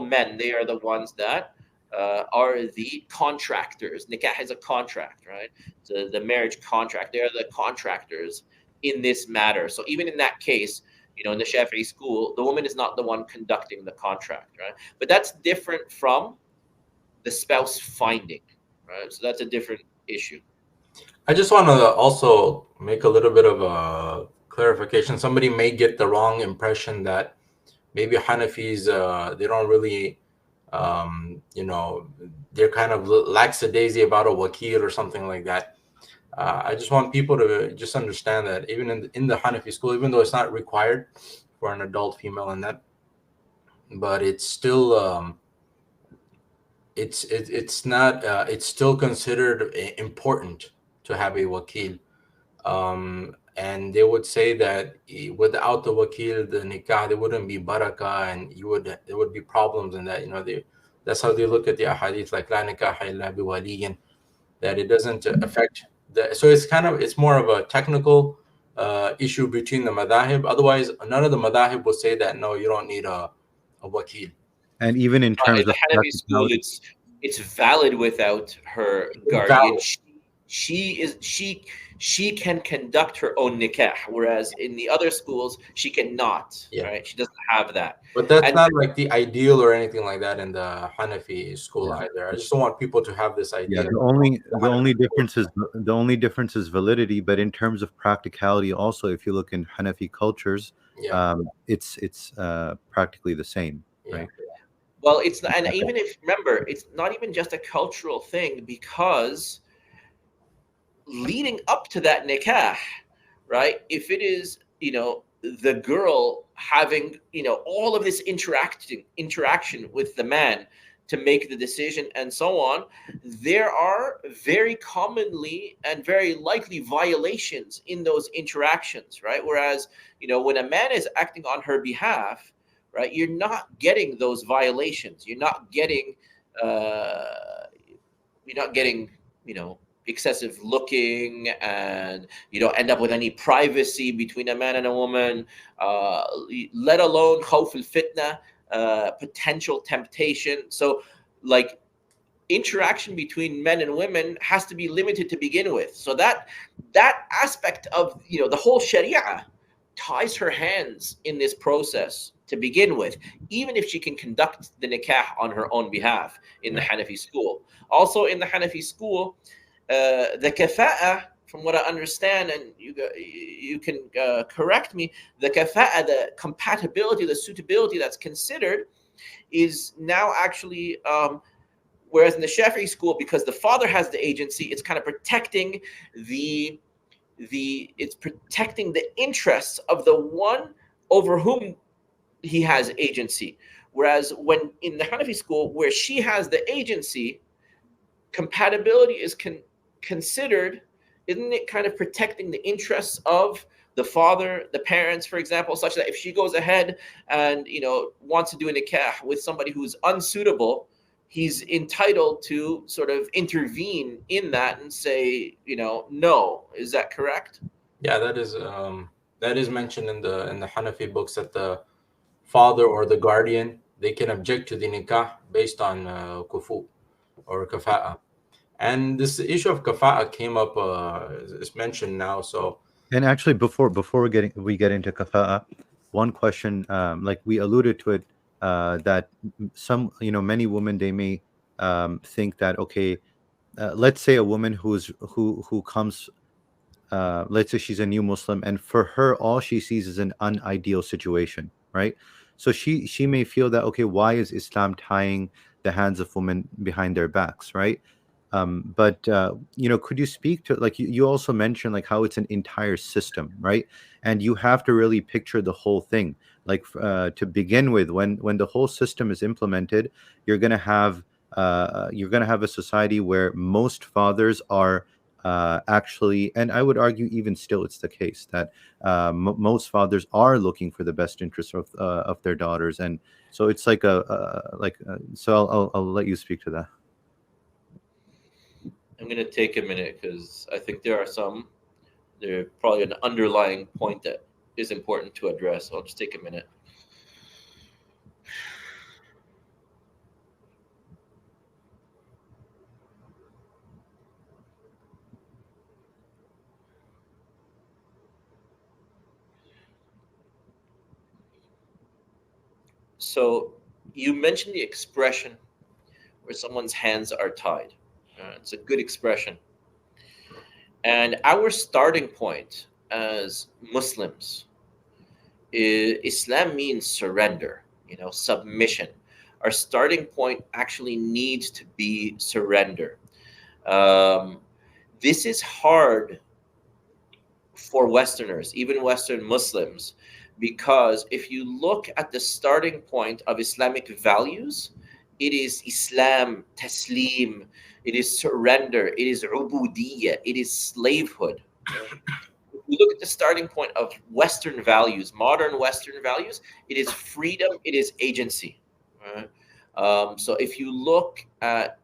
men. They are the ones that are the contractors. Nikah is a contract, right? So the marriage contract. They are the contractors in this matter. So even in that case, in the Shafi'i school, the woman is not the one conducting the contract, right? But that's different from the spouse finding, right? So that's a different issue. I just want to also make a little bit of a clarification. Somebody may get the wrong impression that maybe Hanafis, they don't really, they're kind of lackadaisy about a wakil or something like that. I just want people to just understand that even in the Hanafi school, even though it's not required for an adult female in that, but it's still it's not it's still considered important to have a wakil. And they would say that without the wakil, the nikah, there wouldn't be barakah, and there would be problems in that. That's how they look at the ahadith, like la nikah illa bi waliyin, that it doesn't affect the. So it's more of a technical issue between the madahib. Otherwise, none of the madahib will say that no, you don't need a wakil. And even in terms In the of Hanafi school, it's valid without her guardian. She can conduct her own nikah, whereas in the other schools she cannot. Yeah. Right? She doesn't have that. But that's not like the ideal or anything like that in the Hanafi school either. I just don't want people to have this idea. Yeah, the only difference is validity. But in terms of practicality, also, if you look in Hanafi cultures, it's practically the same, right? Well, it's not, and even if remember, it's not even just a cultural thing, because leading up to that nikah, right? If it is, the girl having, all of this interaction with the man to make the decision and so on, there are very commonly and very likely violations in those interactions, right? Whereas, when a man is acting on her behalf, right, you're not getting those violations. You're not getting, excessive looking, and you don't end up with any privacy between a man and a woman, let alone khawf al-fitna, potential temptation. So like interaction between men and women has to be limited to begin with. So that aspect of, the whole Sharia ties her hands in this process to begin with, even if she can conduct the nikah on her own behalf in the Hanafi school. Also in the Hanafi school, the kafa'a, from what I understand, and you can correct me, the kafa'a, the compatibility, the suitability that's considered is now actually, whereas in the Shafi'i school, because the father has the agency, it's kind of protecting the it's protecting the interests of the one over whom he has agency. Whereas when in the Hanafi school, where she has the agency, compatibility is considered, isn't it kind of protecting the interests of the father, the parents, for example, such that if she goes ahead and wants to do a nikah with somebody who's unsuitable, he's entitled to sort of intervene in that and say, no. Is that correct? Yeah, that is mentioned in the Hanafi books, that the father or the guardian, they can object to the nikah based on kufu or kafa'a. And this issue of kafa'a came up, is mentioned now. So And actually, before we get into kafa'a, one question, like we alluded to it, that some many women, they may think that, okay, let's say a woman who comes, let's say she's a new Muslim, and for her all she sees is an unideal situation, right? So she may feel that, okay, why is Islam tying the hands of women behind their backs, right? But could you speak to, like, you also mentioned like how it's an entire system, right? And you have to really picture the whole thing. Like, to begin with, when the whole system is implemented, you're gonna have a society where most fathers are actually, and I would argue even still it's the case that most fathers are looking for the best interests of their daughters, and so it's like so I'll let you speak to that. I'm going to take a minute because I think there's probably an underlying point that is important to address. So I'll just take a minute. So you mentioned the expression where someone's hands are tied. It's a good expression. And our starting point as Muslims Islam means surrender, submission. Our starting point actually needs to be surrender. Um, this is hard for Westerners, even Western Muslims, because if you look at the starting point of Islamic values, it is Islam, taslim, it is surrender, it is ubudiyya, it is slavehood. If you look at the starting point of Western values, modern Western values, it is freedom, it is agency. Right? So if you look at,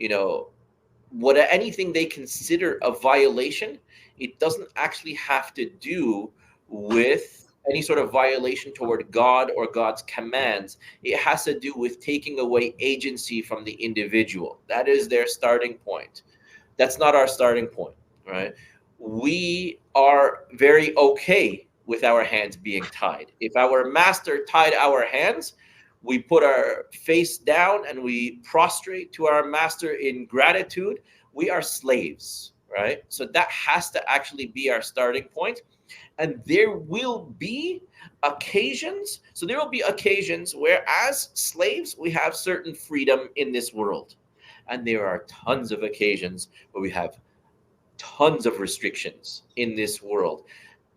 anything they consider a violation, it doesn't actually have to do with any sort of violation toward God or God's commands. It has to do with taking away agency from the individual. That is their starting point. That's not our starting point, right? We are very okay with our hands being tied. If our master tied our hands, we put our face down and we prostrate to our master in gratitude. We are slaves, right? So that has to actually be our starting point. And there will be occasions. So there will be occasions where, as slaves, we have certain freedom in this world. And there are tons of occasions where we have tons of restrictions in this world.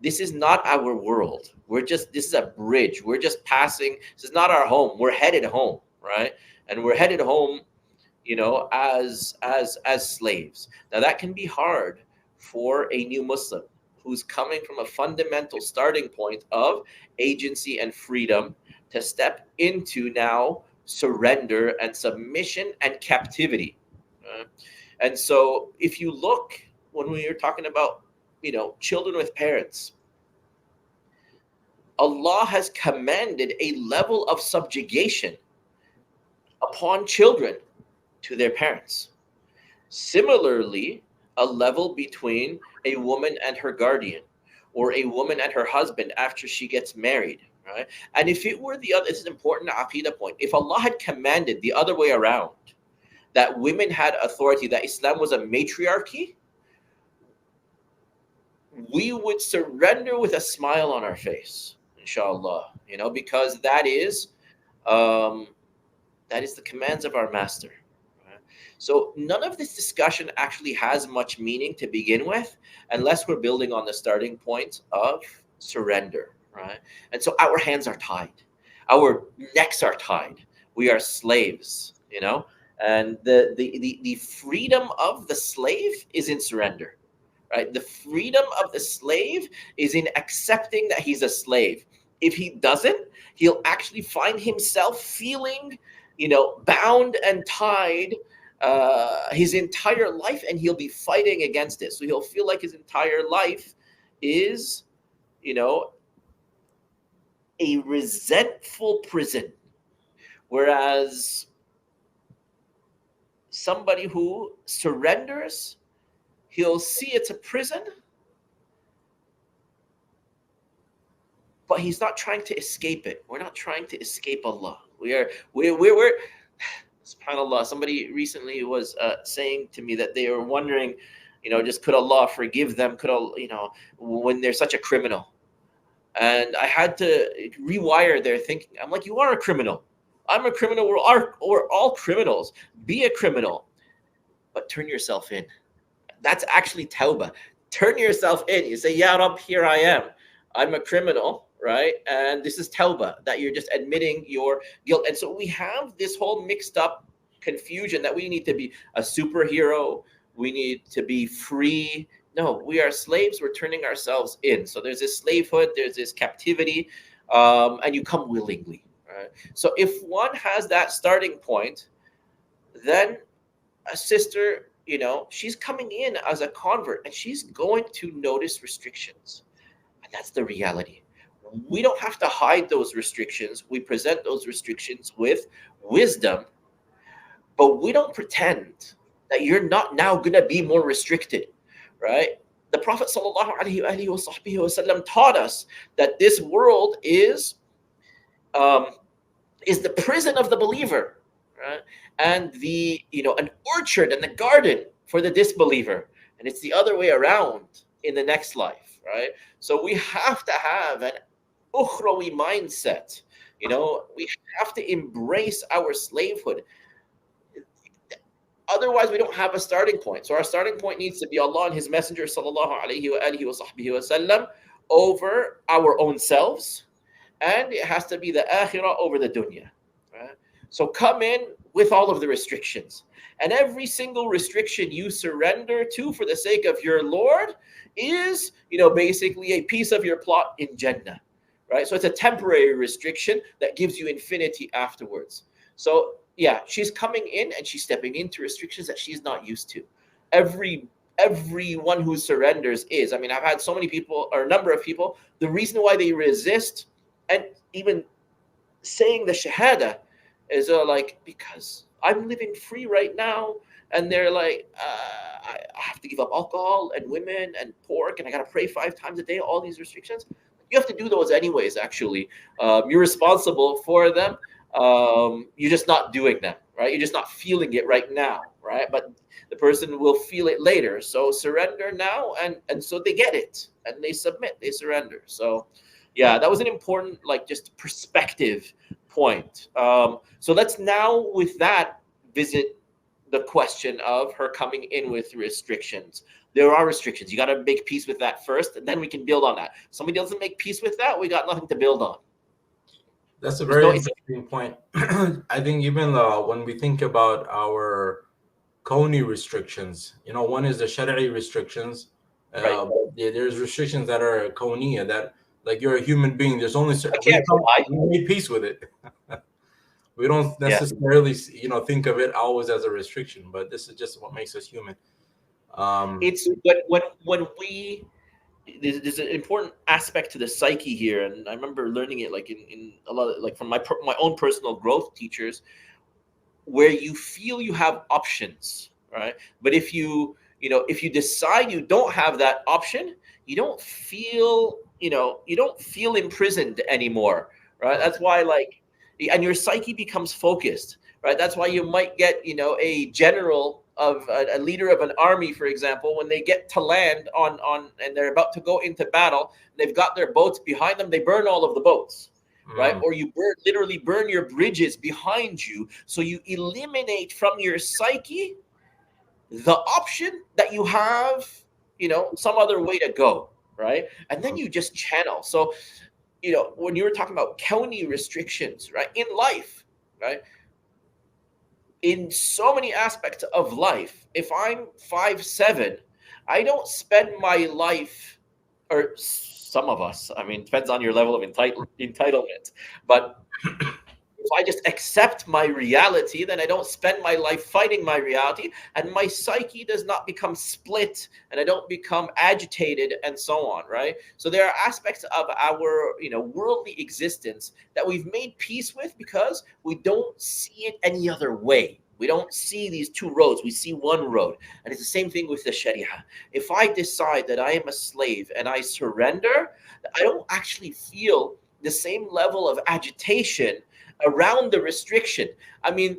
This is not our world. This is a bridge. We're just passing. This is not our home. We're headed home, right? And we're headed home, as slaves. Now that can be hard for a new Muslim who's coming from a fundamental starting point of agency and freedom to step into now surrender and submission and captivity. And so if you look, when we are talking about, children with parents, Allah has commanded a level of subjugation upon children to their parents. Similarly, a level between a woman and her guardian, or a woman and her husband after she gets married, right? And if it were the other, it's an important aqidah point. If Allah had commanded the other way around, that women had authority, that Islam was a matriarchy, we would surrender with a smile on our face, inshallah, because that is the commands of our master. Right? So none of this discussion actually has much meaning to begin with, unless we're building on the starting point of surrender, right? And so our hands are tied, our necks are tied. We are slaves, and the freedom of the slave is in surrender, right? The freedom of the slave is in accepting that he's a slave. If he doesn't, he'll actually find himself feeling, bound and tied his entire life, and he'll be fighting against it. So he'll feel like his entire life is, a resentful prison. Whereas somebody who surrenders, he'll see it's a prison, but he's not trying to escape it. We're not trying to escape Allah. We're SubhanAllah. Somebody recently was saying to me that they were wondering, just could Allah forgive them? Could Allah, when they're such a criminal? And I had to rewire their thinking. I'm like, you are a criminal. I'm a criminal. We're all criminals. Be a criminal, but turn yourself in. That's actually tawbah. Turn yourself in. You say, Ya Rab, here I am. I'm a criminal, right? And this is tawbah, that you're just admitting your guilt. And so we have this whole mixed up confusion that we need to be a superhero. We need to be free. No, we are slaves. We're turning ourselves in. So there's this slavehood, there's this captivity, and you come willingly. Right? So if one has that starting point, then a sister, she's coming in as a convert, and she's going to notice restrictions. And that's the reality. We don't have to hide those restrictions. We present those restrictions with wisdom, but we don't pretend that you're not now going to be more restricted, right? The Prophet ﷺ taught us that this world is the prison of the believer, right? And an orchard and the garden for the disbeliever. And it's the other way around in the next life, right? So we have to have an ukhrawi mindset. We have to embrace our slavehood. Otherwise, we don't have a starting point. So our starting point needs to be Allah and His Messenger sallallahu alaihi wa sallam over our own selves, and it has to be the akhirah over the dunya. Right? So come in with all of the restrictions, and every single restriction you surrender to for the sake of your Lord is, basically a piece of your plot in Jannah. Right? So it's a temporary restriction that gives you infinity afterwards. So yeah, she's coming in and she's stepping into restrictions that she's not used to. Everyone who surrenders is. I've had so many people, or a number of people, the reason why they resist and even saying the shahada is because I'm living free right now, and they're like, I have to give up alcohol and women and pork, and I got to pray 5 times a day, all these restrictions. You have to do those anyways, actually. You're responsible for them. You're just not doing them, right? You're just not feeling it right now, right? But the person will feel it later. So surrender now, and so they get it, and they submit, they surrender. So yeah, that was an important, just perspective point. So let's now, with that, visit the question of her coming in with restrictions. There are restrictions. You got to make peace with that first, and then we can build on that. Somebody doesn't make peace with that, we got nothing to build on. That's a very interesting point. I think even when we think about our Koni restrictions, one is the Shari'i restrictions. Right. There's restrictions that are Koniya, that you're a human being. There's only certain. We made peace with it. We don't necessarily, think of it always as a restriction, but this is just what makes us human. It's when we. There's an important aspect to the psyche here, and I remember learning it in a lot of, from my own personal growth teachers, where you feel you have options, right? But if you decide you don't have that option, you don't feel imprisoned anymore, right? That's why and your psyche becomes focused, right? That's why you might get a general of a leader of an army, for example, when they get to land on and they're about to go into battle, they've got their boats behind them, they burn all of the boats, right? Or you literally burn your bridges behind you, so you eliminate from your psyche the option that you have, some other way to go, right? And then you just channel. So, when you were talking about county restrictions, right, in life, right, in so many aspects of life, if I'm 5'7", I don't spend my life, or some of us, I mean, depends on your level of entitlement, but if I just accept my reality, then I don't spend my life fighting my reality, and my psyche does not become split, and I don't become agitated, and so on, right? So there are aspects of our, worldly existence that we've made peace with because we don't see it any other way. We don't see these two roads. We see one road. And it's the same thing with the Sharia. If I decide that I am a slave and I surrender, I don't actually feel the same level of agitation around the restriction. I mean,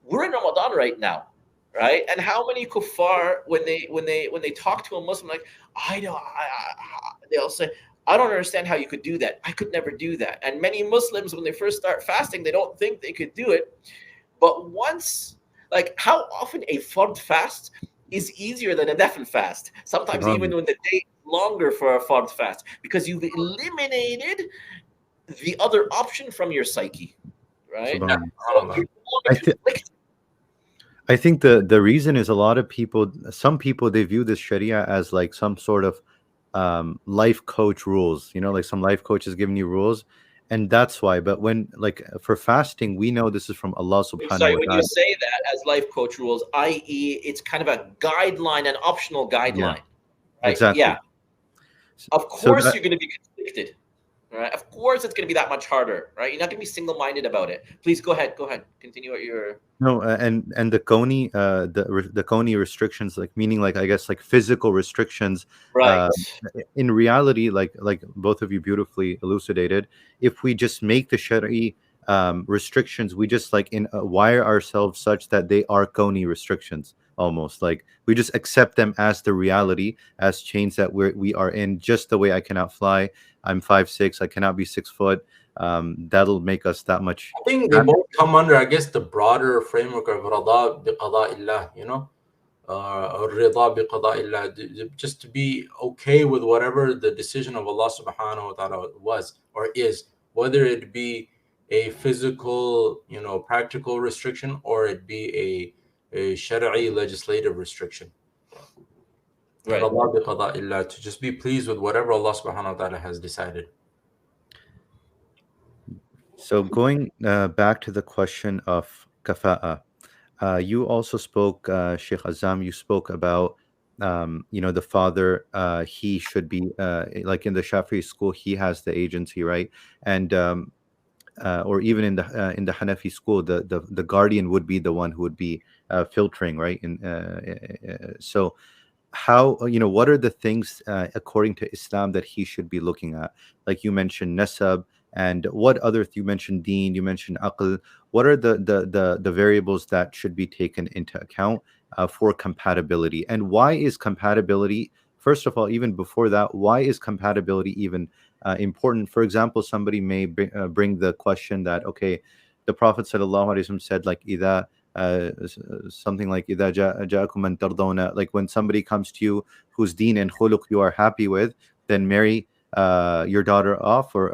we're in Ramadan right now, right? And how many kuffar, when they talk to a Muslim, like, I know, they'll say, I don't understand how you could do that. I could never do that. And many Muslims, when they first start fasting, they don't think they could do it. But once, like, how often a fard fast is easier than a nafil fast? Sometimes even when the day is longer for a fard fast, because you've eliminated the other option from your psyche, right? So I think the reason is a lot of people, some people, they view this Sharia as like some sort of life coach rules, like some life coach is giving you rules, and that's why. But when, like, for fasting, we know this is from Allah subhanahu Sorry, wa when ta'ala. you say that as life coach rules, i.e., it's kind of a guideline, an optional guideline. Yeah, right? Exactly. Yeah. Of course, you're going to be conflicted. Right? Of course, it's going to be that much harder, right? You're not going to be single-minded about it. Please go ahead. Continue what you're. No, and the Koni, the Koni restrictions, like, meaning, like, I guess, like physical restrictions. Right. In reality, like both of you beautifully elucidated, if we just make the Shari restrictions, we just like wire ourselves such that they are Koni restrictions. Almost like we just accept them as the reality, as chains that we are in. Just the way I cannot fly, I'm 5'6", I cannot be 6 foot. That'll make us that much. I think they both come under, I guess, the broader framework of rada bi qada'illah, or rida bi qada'illah, just to be okay with whatever the decision of Allah subhanahu wa ta'ala was or is, whether it be a physical, practical restriction, or it be a shari'i legislative restriction. Right. Rada bi qada'illah, to just be pleased with whatever Allah subhanahu wa ta'ala has decided. So going back to the question of kafa'a, you also spoke, Sheikh Azzam, you spoke about, the father, he should be, like in the Shafi'i school, he has the agency, right? And or even in the Hanafi school, the guardian would be the one who would be filtering, right? So how, what are the things according to Islam that he should be looking at? Like you mentioned nasab, and what other, you mentioned deen, you mentioned aql. What are the variables that should be taken into account for compatibility? And why is compatibility, first of all, even before that, why is compatibility even important? For example, somebody may bring the question that, okay, the Prophet ﷺ said, like, idha something like idha ja'akum man tardawna, like when somebody comes to you whose deen and khuluq you are happy with, then marry your daughter off, or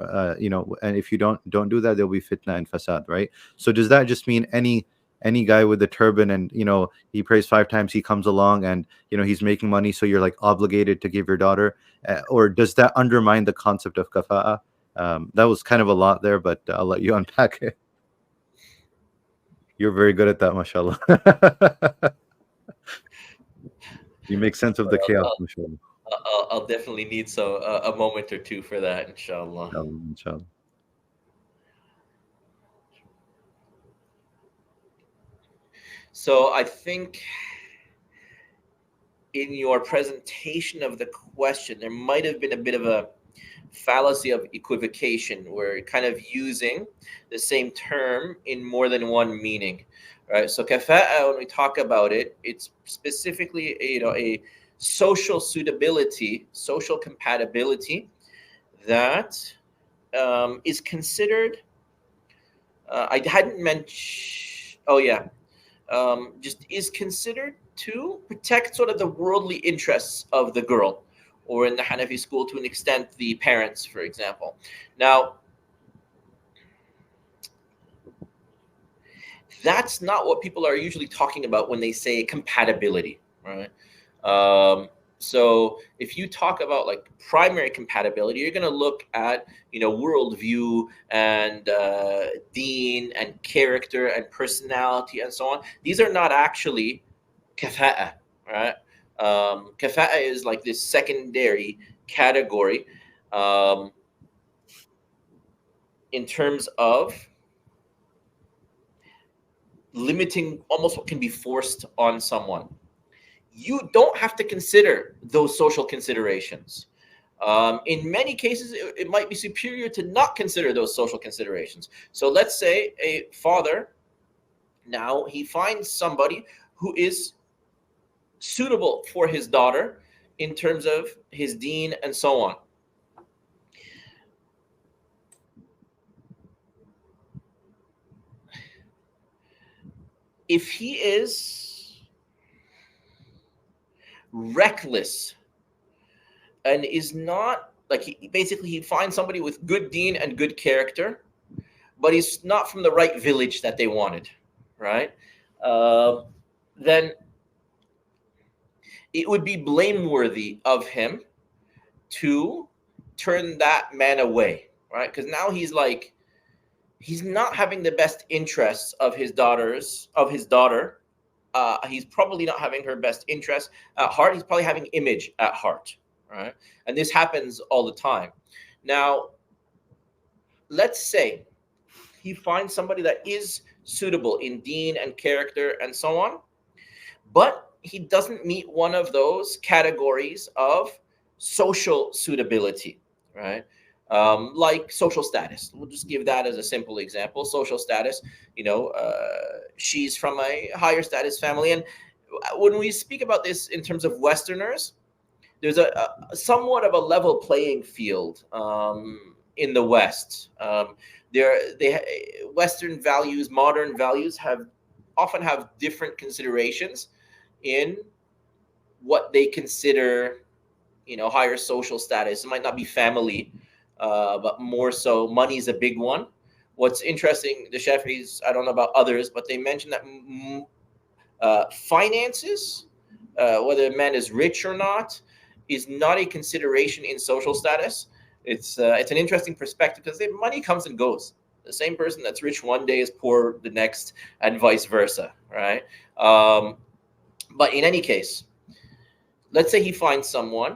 and if you don't do that, there'll be fitna and fasad, right? So does that just mean any guy with a turban and he prays 5 times, he comes along and he's making money, so you're like obligated to give your daughter, or does that undermine the concept of kafa'a? That was kind of a lot there, but I'll let you unpack it. You're very good at that, mashallah. You make sense of the chaos, mashallah. I'll definitely need a moment or two for that, inshallah. Inshallah. So I think in your presentation of the question, there might have been a bit of a fallacy of equivocation, where you're kind of using the same term in more than one meaning, right? So kafa'a, when we talk about it, it's specifically a social suitability, social compatibility that is considered. I hadn't mentioned. Oh yeah, just is considered to protect sort of the worldly interests of the girl, or in the Hanafi school, to an extent, the parents, for example. Now, that's not what people are usually talking about when they say compatibility, right? So if you talk about like primary compatibility, you're going to look at, worldview and deen and character and personality and so on. These are not actually kafa'a, right? Kafa'a is like this secondary category in terms of limiting almost what can be forced on someone. You don't have to consider those social considerations. In many cases, it might be superior to not consider those social considerations. So let's say a father, now he finds somebody who is suitable for his daughter in terms of his deen and so on. If he is reckless and is not like, he finds somebody with good deen and good character, but he's not from the right village that they wanted, right? Then it would be blameworthy of him to turn that man away, right? Because now he's not having the best interests of his daughter. He's probably not having her best interest at heart. He's probably having image at heart, right? And this happens all the time. Now, let's say he finds somebody that is suitable in deen and character and so on, but he doesn't meet one of those categories of social suitability, right? Like social status. We'll just give that as a simple example. Social status, she's from a higher status family. And when we speak about this in terms of Westerners, there's a somewhat of a level playing field in the West. Western values, modern values often have different considerations in what they consider, higher social status. It might not be family, but more so money is a big one. What's interesting, the Shafis, I don't know about others, but they mention that finances, whether a man is rich or not, is not a consideration in social status. It's an interesting perspective because money comes and goes. The same person that's rich one day is poor the next, and vice versa, right? But in any case, let's say he finds someone,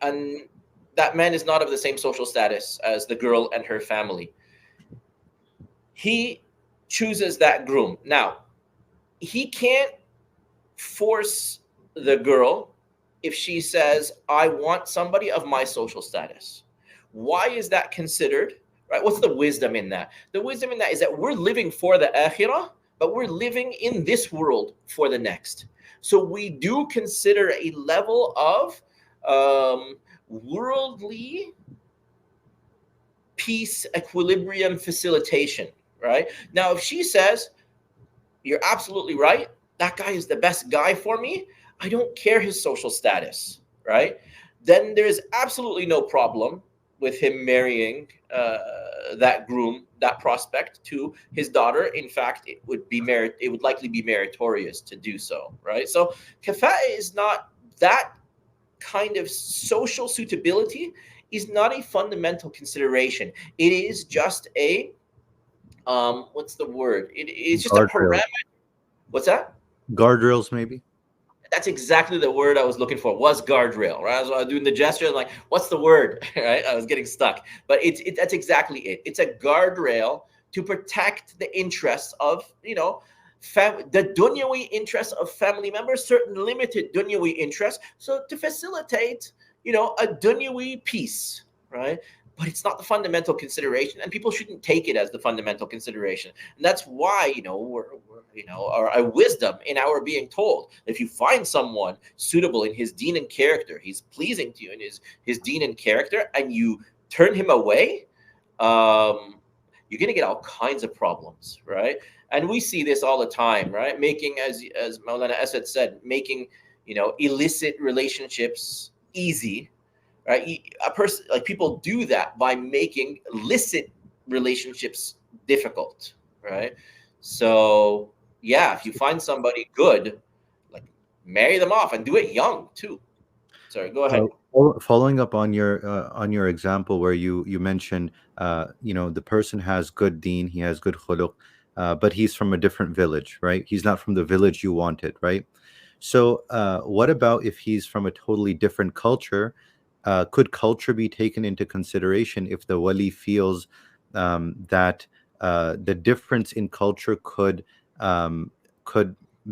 and that man is not of the same social status as the girl and her family. He chooses that groom. Now, he can't force the girl if she says, I want somebody of my social status. Why is that considered? Right? What's the wisdom in that? The wisdom in that is that we're living for the akhirah, but we're living in this world for the next. So we do consider a level of worldly peace, equilibrium, facilitation, right? Now, if she says, you're absolutely right, that guy is the best guy for me, I don't care his social status, right? Then there's absolutely no problem with him marrying that groom, that prospect, to his daughter. In fact, it would likely be meritorious to do so, right? So kafa'a is not that kind of social suitability is not a fundamental consideration. It is just a what's the word? It's just a parameter. What's that? Guardrails, maybe. That's exactly the word I was looking for. Was guardrail, right? I was doing the gesture, I'm like, what's the word? Right? I was getting stuck. But that's exactly it. It's a guardrail to protect the interests of, the dunyawi interests of family members, certain limited dunyawi interests. So to facilitate, a dunyawi peace, right? But it's not the fundamental consideration, and people shouldn't take it as the fundamental consideration. And that's why, our wisdom in our being told, if you find someone suitable in his deen and character, he's pleasing to you in his deen and character, and you turn him away, you're going to get all kinds of problems, right? And we see this all the time, right? Making, as Maulana Asad said, making, illicit relationships easy, right? A person, like, people do that by making illicit relationships difficult, right? So yeah, if you find somebody good, like, marry them off, and do it young too. Sorry, go ahead. Following up on your example where you mentioned, the person has good deen, he has good khuluq, but he's from a different village, right? He's not from the village you wanted, right? So what about if he's from a totally different culture? Could culture be taken into consideration if the wali feels that the difference in culture could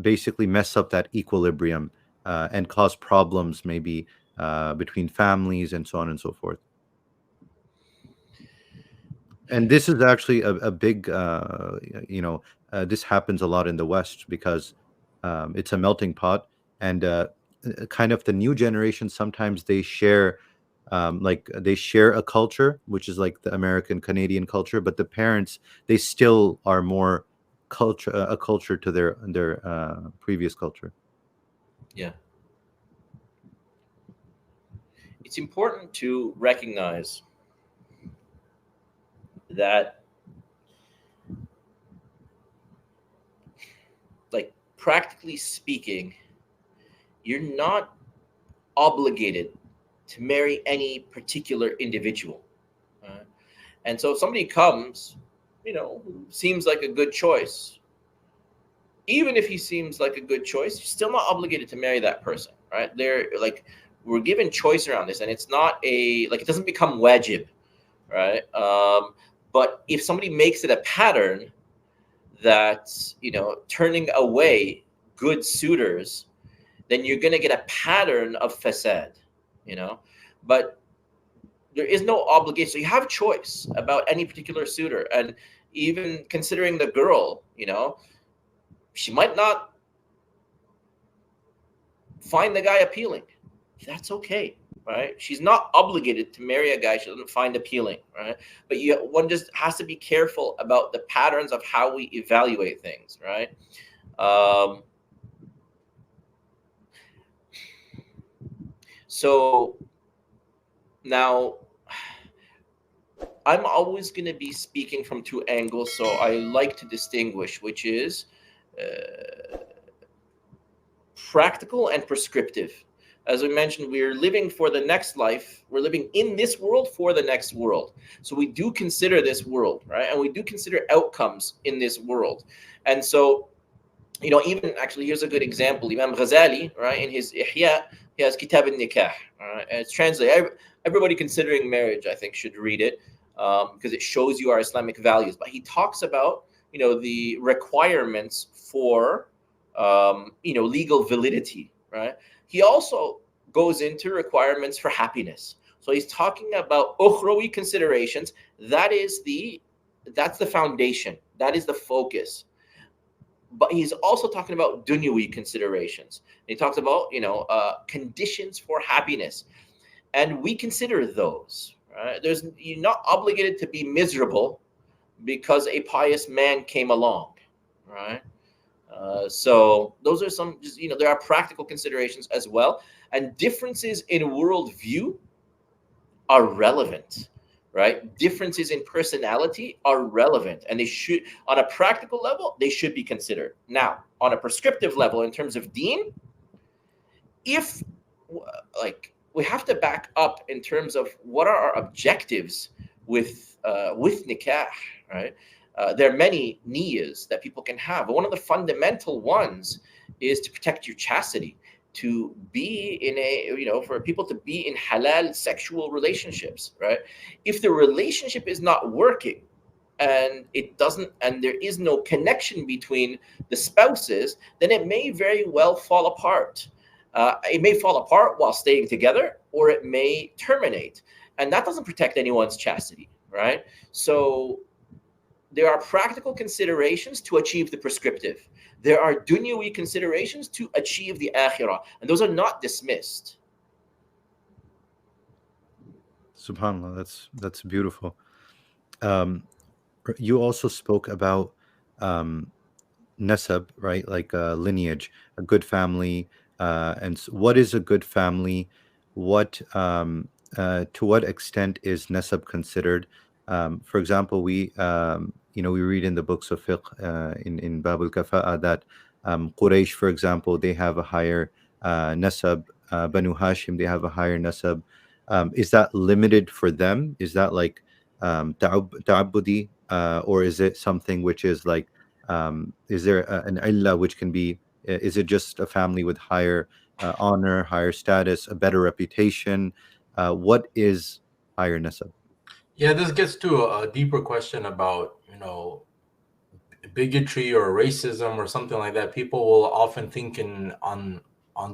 basically mess up that equilibrium and cause problems, maybe between families and so on and so forth? And this is actually a big, this happens a lot in the West because it's a melting pot, and kind of the new generation, sometimes they share, like they share a culture, which is like the American Canadian culture, but the parents, they still are more a culture to their previous culture. Yeah. It's important to recognize that, like, practically speaking, you're not obligated to marry any particular individual. And so if somebody comes, who seems like a good choice, even if he seems like a good choice, you're still not obligated to marry that person, right? We're given choice around this, and it's not it doesn't become wajib, right? But if somebody makes it a pattern that, turning away good suitors, then you're going to get a pattern of fasad, but there is no obligation. So you have choice about any particular suitor. And even considering the girl, she might not find the guy appealing. That's okay, right? She's not obligated to marry a guy she doesn't find appealing, right? But one just has to be careful about the patterns of how we evaluate things, right? So now, I'm always going to be speaking from two angles, so I like to distinguish, which is practical and prescriptive. As I mentioned, we're living for the next life. We're living in this world for the next world. So we do consider this world, right? And we do consider outcomes in this world. And so, even actually, here's a good example. Imam Ghazali, right, in his Ihya, he has Kitab al-Nikah, and it's translated. Everybody considering marriage, I think, should read it, because it shows you our Islamic values. But he talks about, the requirements for, legal validity, right? He also goes into requirements for happiness. So he's talking about ukhrawi considerations. That's the foundation. That is the focus. But he's also talking about dunyawi considerations. He talks about, conditions for happiness. And we consider those, right? You're not obligated to be miserable because a pious man came along, right? So those are some, there are practical considerations as well. And differences in worldview are relevant, right? Differences in personality are relevant, and they should, on a practical level, they should be considered. Now, on a prescriptive level, in terms of deen, if, we have to back up in terms of what are our objectives with nikah, right? There are many niyas that people can have, but one of the fundamental ones is to protect your chastity, to be in for people to be in halal sexual relationships, right? If the relationship is not working and there is no connection between the spouses, then it may very well fall apart. It may fall apart while staying together, or it may terminate, and that doesn't protect anyone's chastity, right? So there are practical considerations to achieve the prescriptive. There are dunyawi considerations to achieve the akhirah, and those are not dismissed. Subhanallah, that's beautiful. you also spoke about nasab, right? Like lineage, a good family. And what is a good family? What to what extent is nasab considered? For example, we read in the books of fiqh in Babul Kafa'a that Quraysh, for example, they have a higher nasab. Banu Hashim, they have a higher nasab. Is that limited for them? Is that like ta'abbudi, or is it something which is like, is there an illah which can be, is it just a family with higher honor, higher status, a better reputation? What is higher nasab? Yeah, this gets to a deeper question about, bigotry or racism or something like that. People will often think on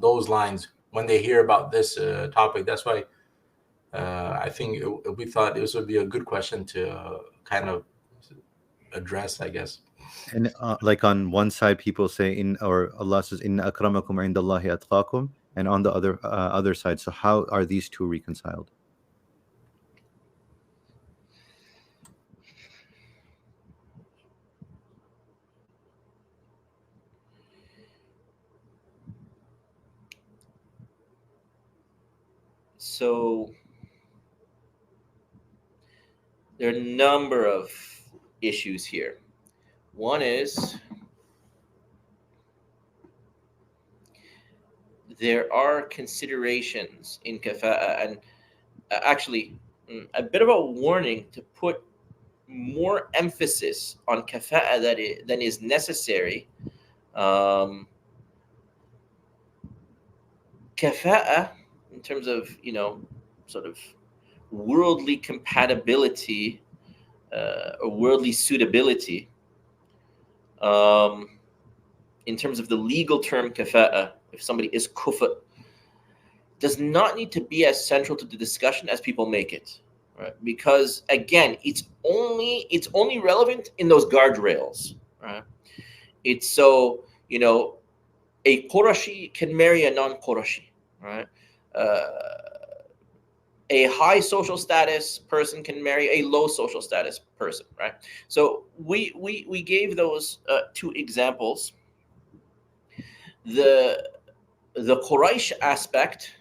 those lines when they hear about this topic. That's why I think we thought this would be a good question to kind of address, I guess. And like on one side, people say in, or Allah says, "Inna akramakum indallahi atqakum," and on the other side. So how are these two reconciled? So there are a number of issues here. One is there are considerations in kafa'a, and actually a bit of a warning to put more emphasis on kafa'a than is necessary. Kafa'a, in terms of sort of worldly compatibility or worldly suitability, in terms of the legal term kafa'a, if somebody is kufa, does not need to be as central to the discussion as people make it, right? Because again, it's only relevant in those guardrails, right? It's so a Qurashi can marry a non-Qurashi, right? A high social status person can marry a low social status person, right? So we gave those two examples. The Quraysh aspect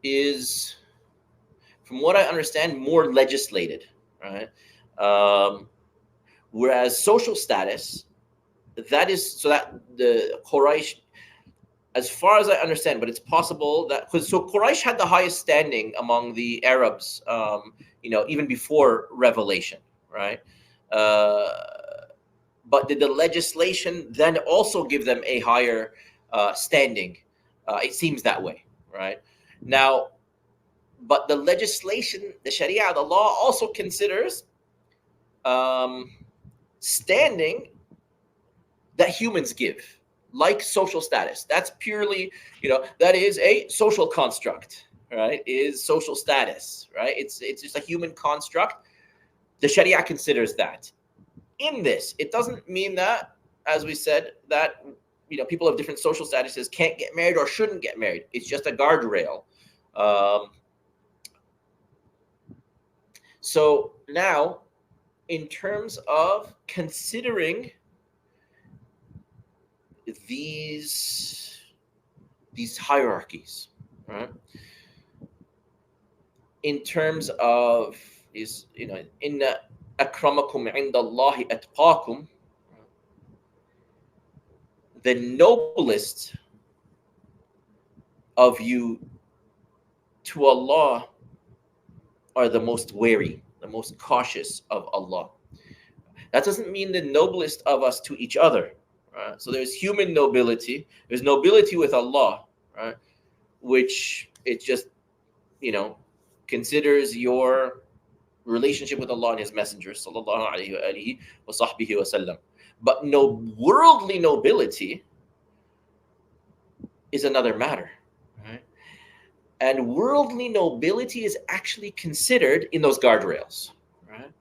is, from what I understand, more legislated, right? Whereas social status, that the Quraysh, as far as I understand, but it's possible that so Quraysh had the highest standing among the Arabs, even before revelation, right? But did the legislation then also give them a higher standing? It seems that way, right? Now, but the legislation, the Sharia, the law also considers standing that humans give, like social status. That's purely, that is a social construct, right? Is social status, right? It's just a human construct. The Sharia considers that. In this, it doesn't mean that, as we said, that people of different social statuses can't get married or shouldn't get married. It's just a guardrail. So now, in terms of considering these hierarchies, right? In terms of inna akramakum indallahi atqakum, the noblest of you to Allah are the most wary, the most cautious of Allah. That doesn't mean the noblest of us to each other. Right? So there's human nobility, there's nobility with Allah, right? Which it just, considers your relationship with Allah and His Messenger, sallallahu alaihi wa sahbihi wa sallam. But no worldly nobility is another matter, right? And worldly nobility is actually considered in those guardrails, right?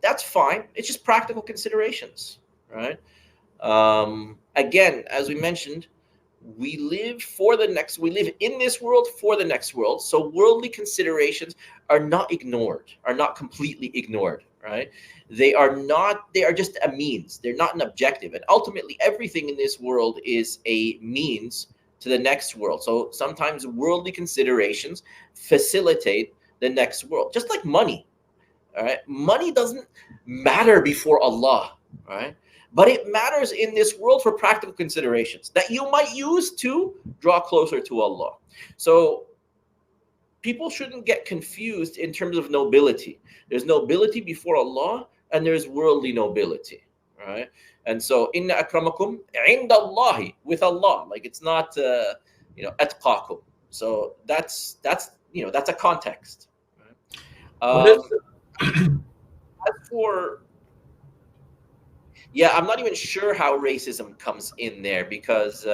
That's fine. It's just practical considerations, right? Again, as we mentioned, we live in this world for the next world. So worldly considerations are not completely ignored, right? They are not, they are just a means. They're not an objective. And ultimately, everything in this world is a means to the next world. So sometimes worldly considerations facilitate the next world, just like money. All right. Money doesn't matter before Allah, right? But it matters in this world for practical considerations that you might use to draw closer to Allah. So people shouldn't get confused in terms of nobility. There's nobility before Allah and there's worldly nobility, right? And so inna akramakum inda Allahi, with Allah, like it's not atqakum. So that's that's a context, right? As for I'm not even sure how racism comes in there because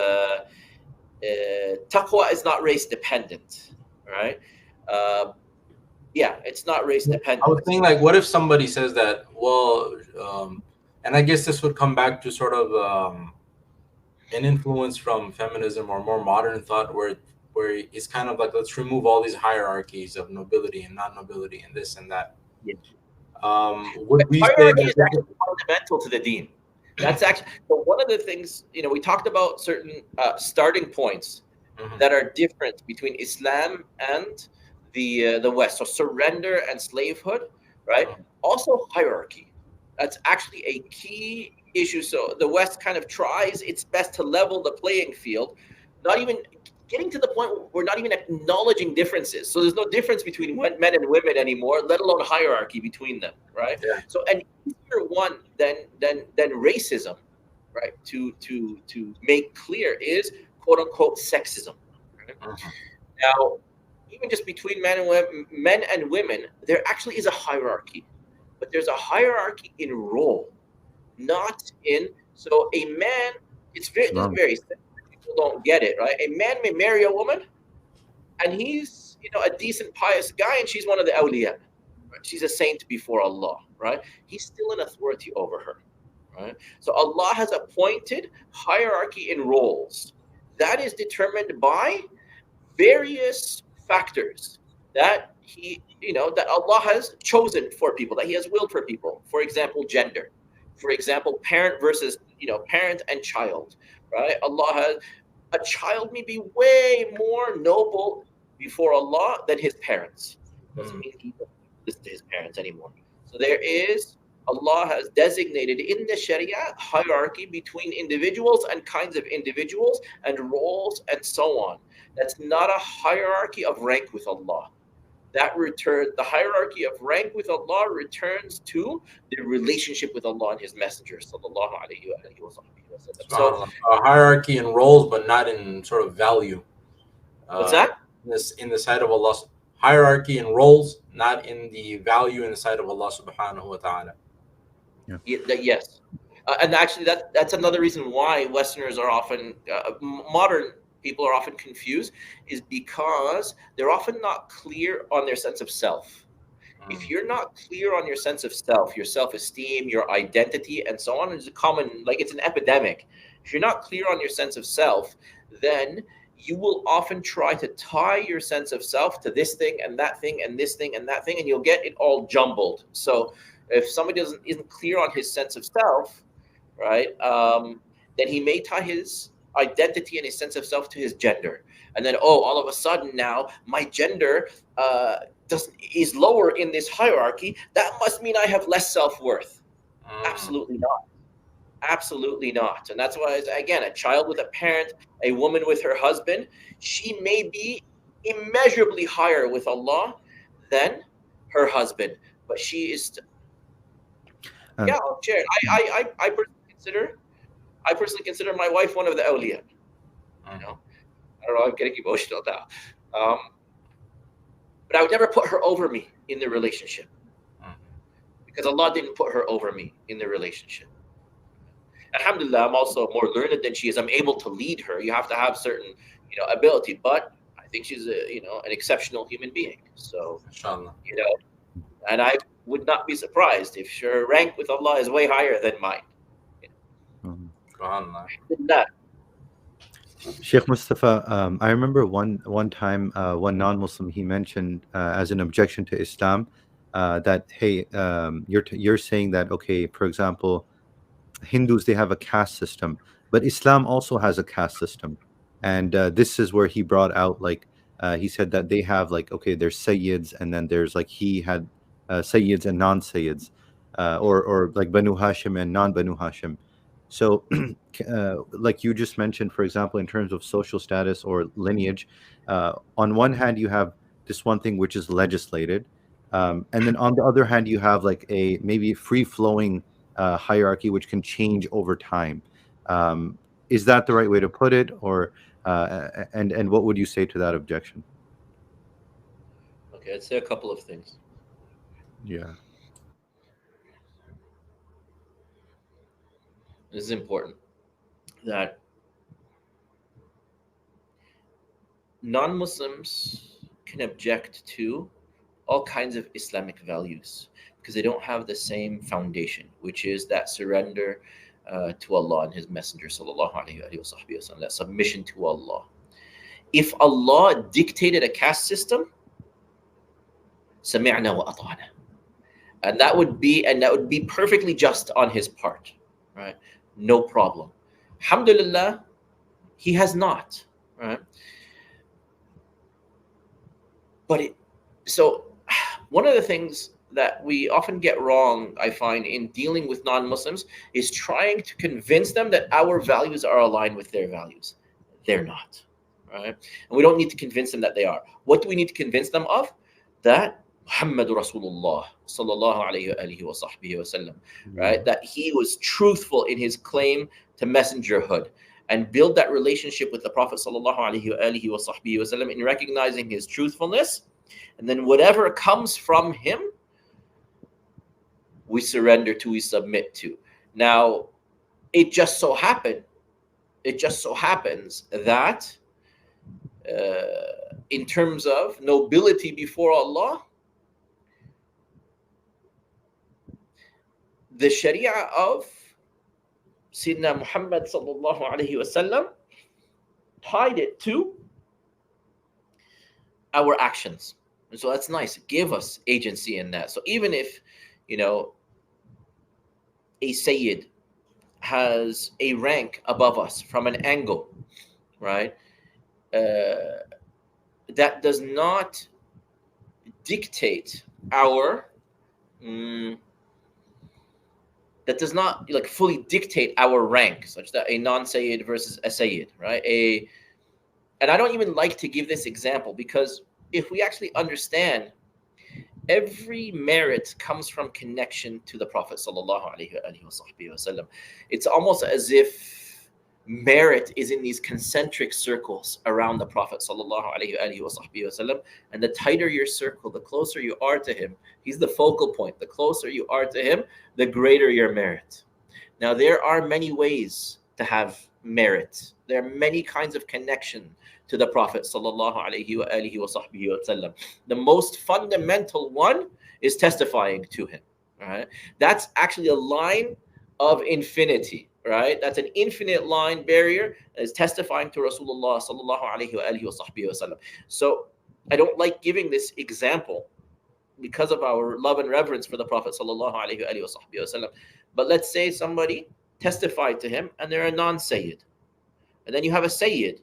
taqwa is not race dependent, right? It's not race dependent. I was thinking, like, what if somebody says that, well, and I guess this would come back to sort of an influence from feminism or more modern thought where it's kind of like, let's remove all these hierarchies of nobility and non-nobility and this and that. Yeah. Would we say hierarchy is that actually fundamental to the deen? That's actually one of the things, we talked about certain starting points that are different between Islam and the West. So surrender and slavehood, right? Also hierarchy. That's actually a key issue. So the West kind of tries its best to level the playing field, not even getting to the point where we're not even acknowledging differences. So there's no difference between men and women anymore, let alone hierarchy between them, right? Yeah. So an easier one than racism, right? To make clear is quote unquote sexism. Right? Now, even just between men and women, there actually is a hierarchy, but there's a hierarchy in role, not in. So a man, it's very simple. People don't get it, right? A man may marry a woman, and he's a decent, pious guy, and she's one of the awliya. Right? She's a saint before Allah, right? He's still an authority over her, right? So Allah has appointed hierarchy in roles that is determined by various factors that that Allah has chosen for people, that He has willed for people. For example, gender. For example, parent versus parent and child. Right? Allah has a child may be way more noble before Allah than his parents. Doesn't mean he doesn't listen to his parents anymore. So Allah has designated in the Sharia hierarchy between individuals and kinds of individuals and roles and so on. That's not a hierarchy of rank with Allah. The hierarchy of rank with Allah returns to the relationship with Allah and His Messenger. Sallallahu alayhi wa sallam. So a hierarchy in roles, but not in sort of value. What's that? In the sight of Allah, hierarchy in roles, not in the value in the sight of Allah subhanahu wa ta'ala. Yes. And actually that's another reason why Westerners are often, modern people are often confused, is because they're often not clear on their sense of self. If you're not clear on your sense of self, your self-esteem, your identity, and so on, it's it's an epidemic. If you're not clear on your sense of self, then you will often try to tie your sense of self to this thing and that thing and this thing and that thing, and you'll get it all jumbled. So if somebody isn't clear on his sense of self, right, then he may tie his identity and his sense of self to his gender. And then, all of a sudden now my gender is lower in this hierarchy. That must mean I have less self-worth. Absolutely not. Absolutely not. And that's why, again, a child with a parent, a woman with her husband, she may be immeasurably higher with Allah than her husband, but she is. I'll share it. I personally consider my wife one of the awliya. I don't know. I'm getting emotional now. But I would never put her over me in the relationship, because Allah didn't put her over me in the relationship. Alhamdulillah, I'm also more learned than she is. I'm able to lead her. You have to have certain, ability, but I think she's an exceptional human being. So, and I would not be surprised if her rank with Allah is way higher than mine. Sheikh Mustafa, I remember one time one non-Muslim, he mentioned as an objection to Islam, that hey, you're saying that, okay, for example, Hindus, they have a caste system, but Islam also has a caste system, and this is where he brought out, like, he said that they have, like, okay, there's sayyids, and then there's, like, he had sayyids and non-sayyids, or like Banu Hashim and non-Banu Hashim. So, like you just mentioned, for example, in terms of social status or lineage, on one hand you have this one thing which is legislated, and then on the other hand you have like a maybe free flowing hierarchy which can change over time. Um, is that the right way to put it, or and what would you say to that objection? Okay, I'd say a couple of things. Yeah. This is important, that non-Muslims can object to all kinds of Islamic values because they don't have the same foundation, which is that surrender to Allah and His Messenger, sallallahu alaihi wasallam, that submission to Allah. If Allah dictated a caste system, sami'na wa ata'na, and that would be perfectly just on His part, right? No problem. Alhamdulillah, He has not, right? But so one of the things that we often get wrong, I find, in dealing with non-Muslims is trying to convince them that our values are aligned with their values. They're not, right? And we don't need to convince them that they are. What do we need to convince them of? That Muhammad Rasulullah sallallahu alayhi wa sahbihi wa sallam, right? That he was truthful in his claim to messengerhood, and build that relationship with the Prophet sallallahu alayhi wa sahbihi wa sallam in recognizing his truthfulness. And then whatever comes from him, we surrender to, we submit to. Now, it just so happens that in terms of nobility before Allah, the Sharia of Sayyidina Muhammad sallallahu alaihi wasallam tied it to our actions. And so that's nice. It gave us agency in that. So even if, a Sayyid has a rank above us from an angle, right? That does not dictate our that does not fully dictate our rank, such that a non-Sayyid versus a Sayyid, right? And I don't even like to give this example, because if we actually understand, every merit comes from connection to the Prophet sallallahu alaihi wasallam. It's almost as if merit is in these concentric circles around the Prophet sallallahu alaihi wasallam, and the tighter your circle, the closer you are to him. He's the focal point. The closer you are to him, the greater your merit. Now, there are many ways to have merit. There are many kinds of connection to the Prophet sallallahu alaihi wasallam. The most fundamental one is testifying to him. Right? That's actually a line of infinity. Right? That's an infinite line barrier that is testifying to Rasulullah sallallahu alaihi wasallam. So I don't like giving this example because of our love and reverence for the Prophet sallallahu alaihi wasallam. But let's say somebody testified to him and they're a non-Sayyid, and then you have a Sayyid,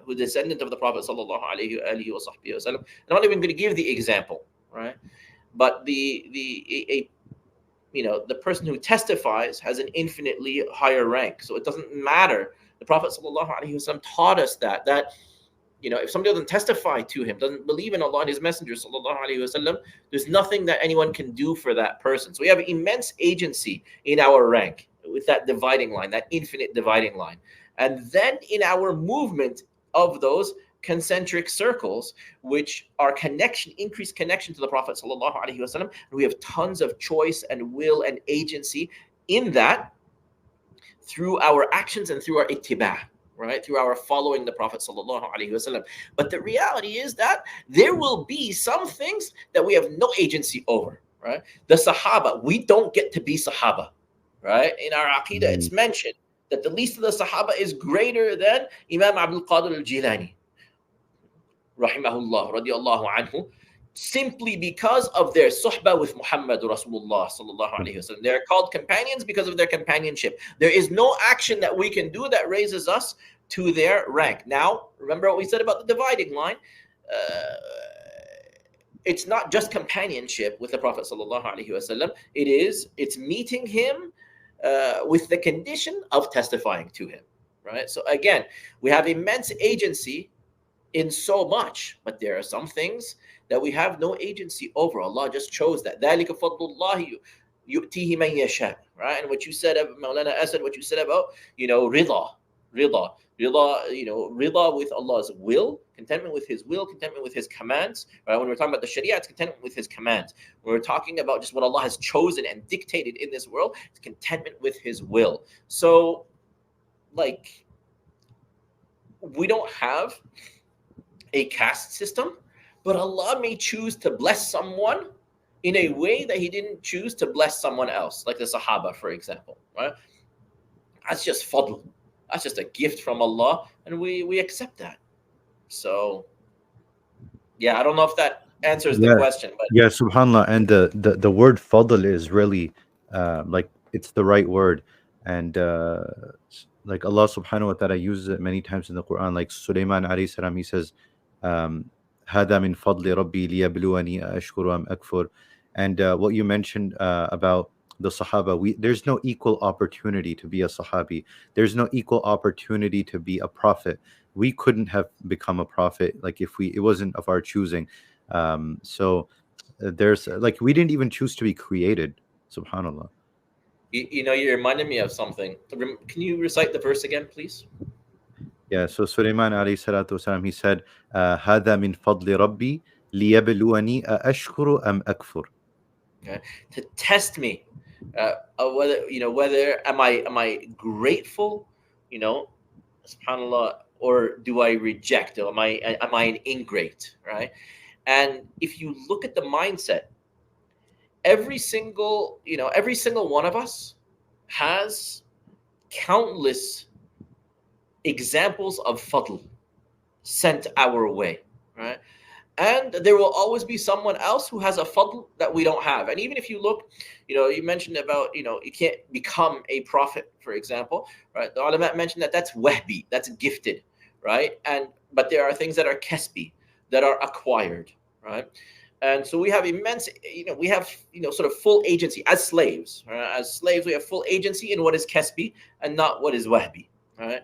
who descendant of the Prophet sallallahu alaihi wasallam. I'm not even going to give the example, right? But the person who testifies has an infinitely higher rank, so it doesn't matter. The Prophet sallallahu alaihi wasallam taught us that if somebody doesn't testify to him, doesn't believe in Allah and His Messenger sallallahu alaihi wasallam, there's nothing that anyone can do for that person. So we have immense agency in our rank with that dividing line, that infinite dividing line. And then in our movement of those concentric circles, which are increased connection to the Prophet sallallahu alaihi wasallam, we have tons of choice and will and agency in that through our actions and through our ittiba', right? Through our following the Prophet sallallahu alaihi wasallam. But the reality is that there will be some things that we have no agency over, right? The Sahaba, we don't get to be Sahaba, right? In our Aqidah, it's mentioned that the least of the Sahaba is greater than Imam Abdul Qadir al-Jilani, rahimahullah, radiallahu anhu. simply because of their suhbah with Muhammad Rasulullah sallallahu alaihi wasallam. They're called companions because of their companionship. There is no action that we can do that raises us to their rank. Now, remember what we said about the dividing line. It's not just companionship with the Prophet sallallahu alaihi wasallam. It's meeting him with the condition of testifying to him. Right. So again, we have immense agency in so much, but there are some things that we have no agency over. Allah just chose that. ذَلِكَ فَضْلُ اللَّهِ يُؤْتِيهِ مَنْ يَشَاءُ. Right? And what you said about Maulana Asad, what you said about, rida, rida with Allah's will, contentment with His will, contentment with His commands. Right? When we're talking about the Sharia, it's contentment with His commands. When we're talking about just what Allah has chosen and dictated in this world, it's contentment with His will. So, we don't have a caste system, but Allah may choose to bless someone in a way that He didn't choose to bless someone else, like the Sahaba, for example. Right? That's just fadl. That's just a gift from Allah, and we accept that. So, yeah, I don't know if that answers the question, but yeah, subhanallah. And the word fadl is really it's the right word, and like Allah subhanahu wa ta'ala uses it many times in the Quran. Like Sulaiman alayhi salam, he says, هذا من فضل ربي ليبلوني أشكر أم أكفر. And what you mentioned about the Sahaba, there's no equal opportunity to be a Sahabi. There's no equal opportunity to be a prophet. We couldn't have become a prophet it wasn't of our choosing. So there's we didn't even choose to be created. Subhanallah. You reminded me of something. Can you recite the verse again, please? Yeah, so Sulaiman alayhi salatu wasalam, he said, هذا من فضل ربي ليبلوني أأشكر أم أكفر. Okay. To test me, whether am I grateful, subhanallah, or do I reject? Or am I an ingrate, right? And if you look at the mindset, every single one of us has countless examples of fadl sent our way, right? And there will always be someone else who has a fadl that we don't have. And even if you look, you mentioned about, you can't become a prophet, for example, right? The ulama mentioned that's wahbi, that's gifted, right? But there are things that are kasbi, that are acquired, right? And so we have immense, we have, sort of full agency as slaves. Right? As slaves, we have full agency in what is kasbi and not what is wahbi, right?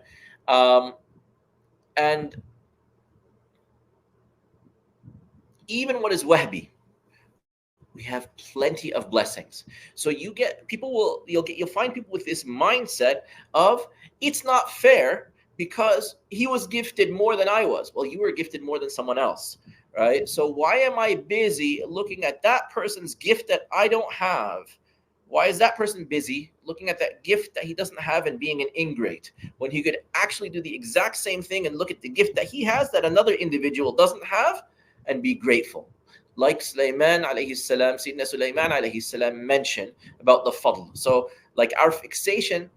And even what is wahbi, we have plenty of blessings. So you'll find people with this mindset of it's not fair because he was gifted more than I was. Well, you were gifted more than someone else, right? So why am I busy looking at that person's gift that I don't have? Why is that person busy looking at that gift that he doesn't have and being an ingrate when he could actually do the exact same thing and look at the gift that he has that another individual doesn't have and be grateful? Like Sulaiman alayhi salam, Sayyidina Sulaiman alayhi salam mentioned about the fadl. So our fixation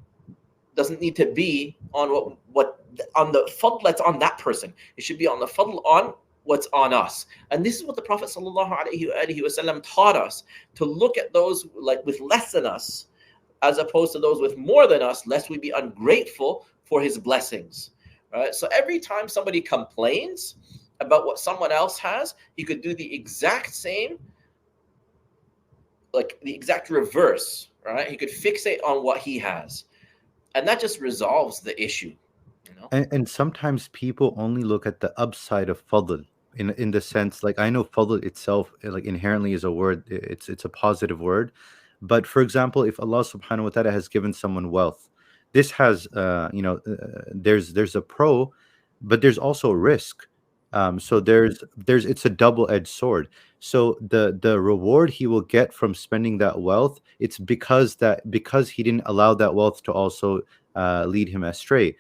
doesn't need to be on what on the fadl that's on that person. It should be on the fadl on what's on us. And this is what the Prophet sallallahu alaihi wasallam taught us, to look at those with less than us as opposed to those with more than us, lest we be ungrateful for his blessings. Right? So every time somebody complains about what someone else has, he could do the exact same, the exact reverse, right? He could fixate on what he has. And that just resolves the issue. And sometimes people only look at the upside of fadl in the sense, I know fadl itself inherently is a word, it's a positive word. But for example, if Allah subhanahu wa ta'ala has given someone wealth, this has there's a pro, but there's also a risk. So there's it's a double-edged sword. So the reward he will get from spending that wealth, it's because he didn't allow that wealth to also lead him astray.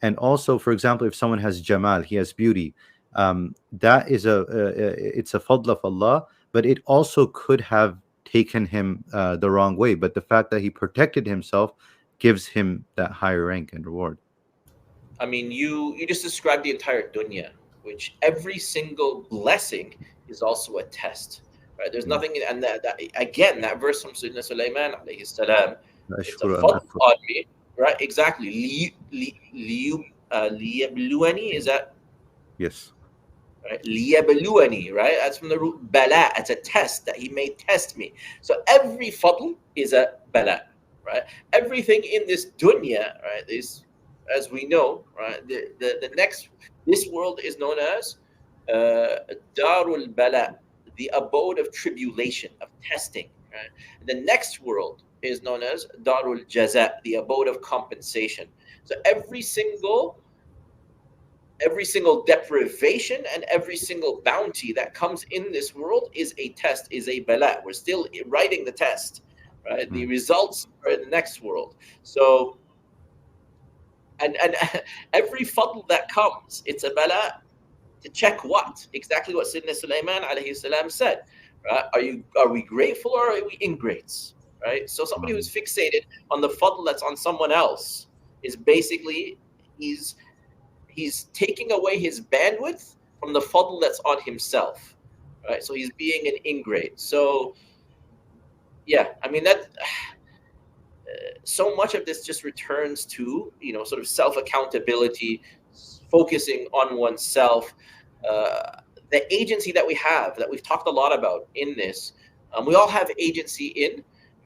And also, for example, if someone has jamal, he has beauty, that is it's a fadl of Allah, but it also could have taken him the wrong way. But the fact that he protected himself gives him that higher rank and reward. I mean, you just described the entire dunya, which every single blessing is also a test. Right? There's nothing, and again, that verse from Sayyidina Sulaiman alayhi salam, it's a أشكر أم fadl أكفر. on me, right? Exactly. Liyabluwani, is that Yes. right? Liyabluwani, right? That's from the root bala. It's a test that he may test me. So every fadl is a bala, right? Everything in this dunya, right? This, as we know, right? The next, this world is known as Darul Bala, the abode of tribulation, of testing, right? The next world is known as Darul Jaza, the abode of compensation. So every single deprivation and every single bounty that comes in this world is a test, is a bala. We're still writing the test, right? The results are in the next world. So, and every fadl that comes, it's a bala to check what? Exactly what Sayyidina Sulaiman alayhi salam said. Right? Are we grateful or are we ingrates? Right? So somebody who's fixated on the fadl that's on someone else is basically he's taking away his bandwidth from the fadl that's on himself, right? So he's being an ingrate. So yeah, I mean that so much of this just returns to sort of self accountability, focusing on oneself, the agency that we have that we've talked a lot about in this. We all have agency in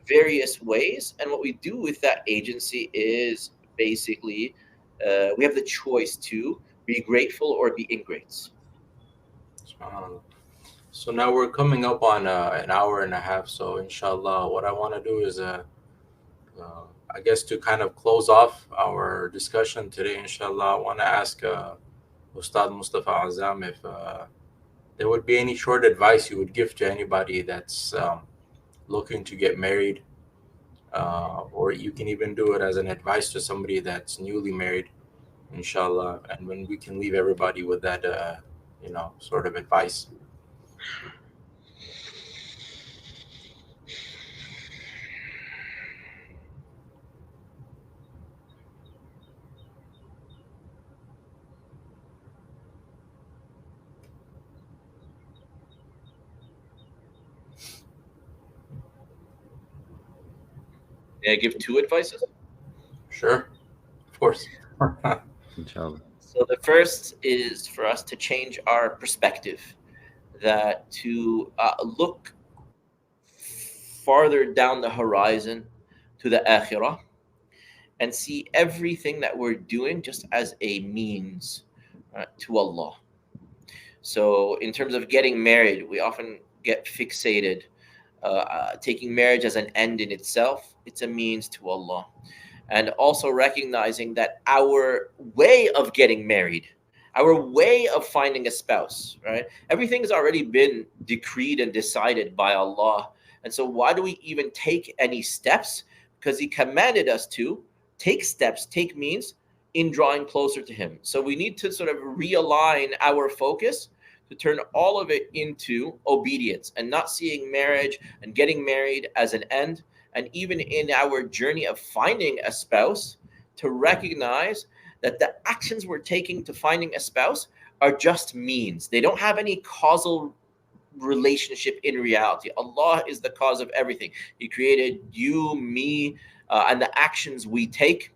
various ways, and what we do with that agency is basically we have the choice to be grateful or be ingrates. So now we're coming up on an hour and a half. So inshallah, what I want to do is, I guess, to kind of close off our discussion today, inshallah, I want to ask Ustad Mustafa Azzam if there would be any short advice you would give to anybody that's looking to get married, or you can even do it as an advice to somebody that's newly married, inshallah, and when we can leave everybody with that, sort of advice. May I give two advices? Sure, of course. Inshallah. So the first is for us to change our perspective, that to look farther down the horizon to the akhirah and see everything that we're doing just as a means to Allah. So in terms of getting married, we often get fixated taking marriage as an end in itself. It's a means to Allah. And also recognizing that our way of getting married, our way of finding a spouse, right? Everything has already been decreed and decided by Allah. And so why do we even take any steps? Because He commanded us to take steps, take means in drawing closer to Him. So we need to sort of realign our focus to turn all of it into obedience and not seeing marriage and getting married as an end. And even in our journey of finding a spouse, to recognize that the actions we're taking to finding a spouse are just means. They don't have any causal relationship in reality. Allah is the cause of everything. He created you, me, and the actions we take.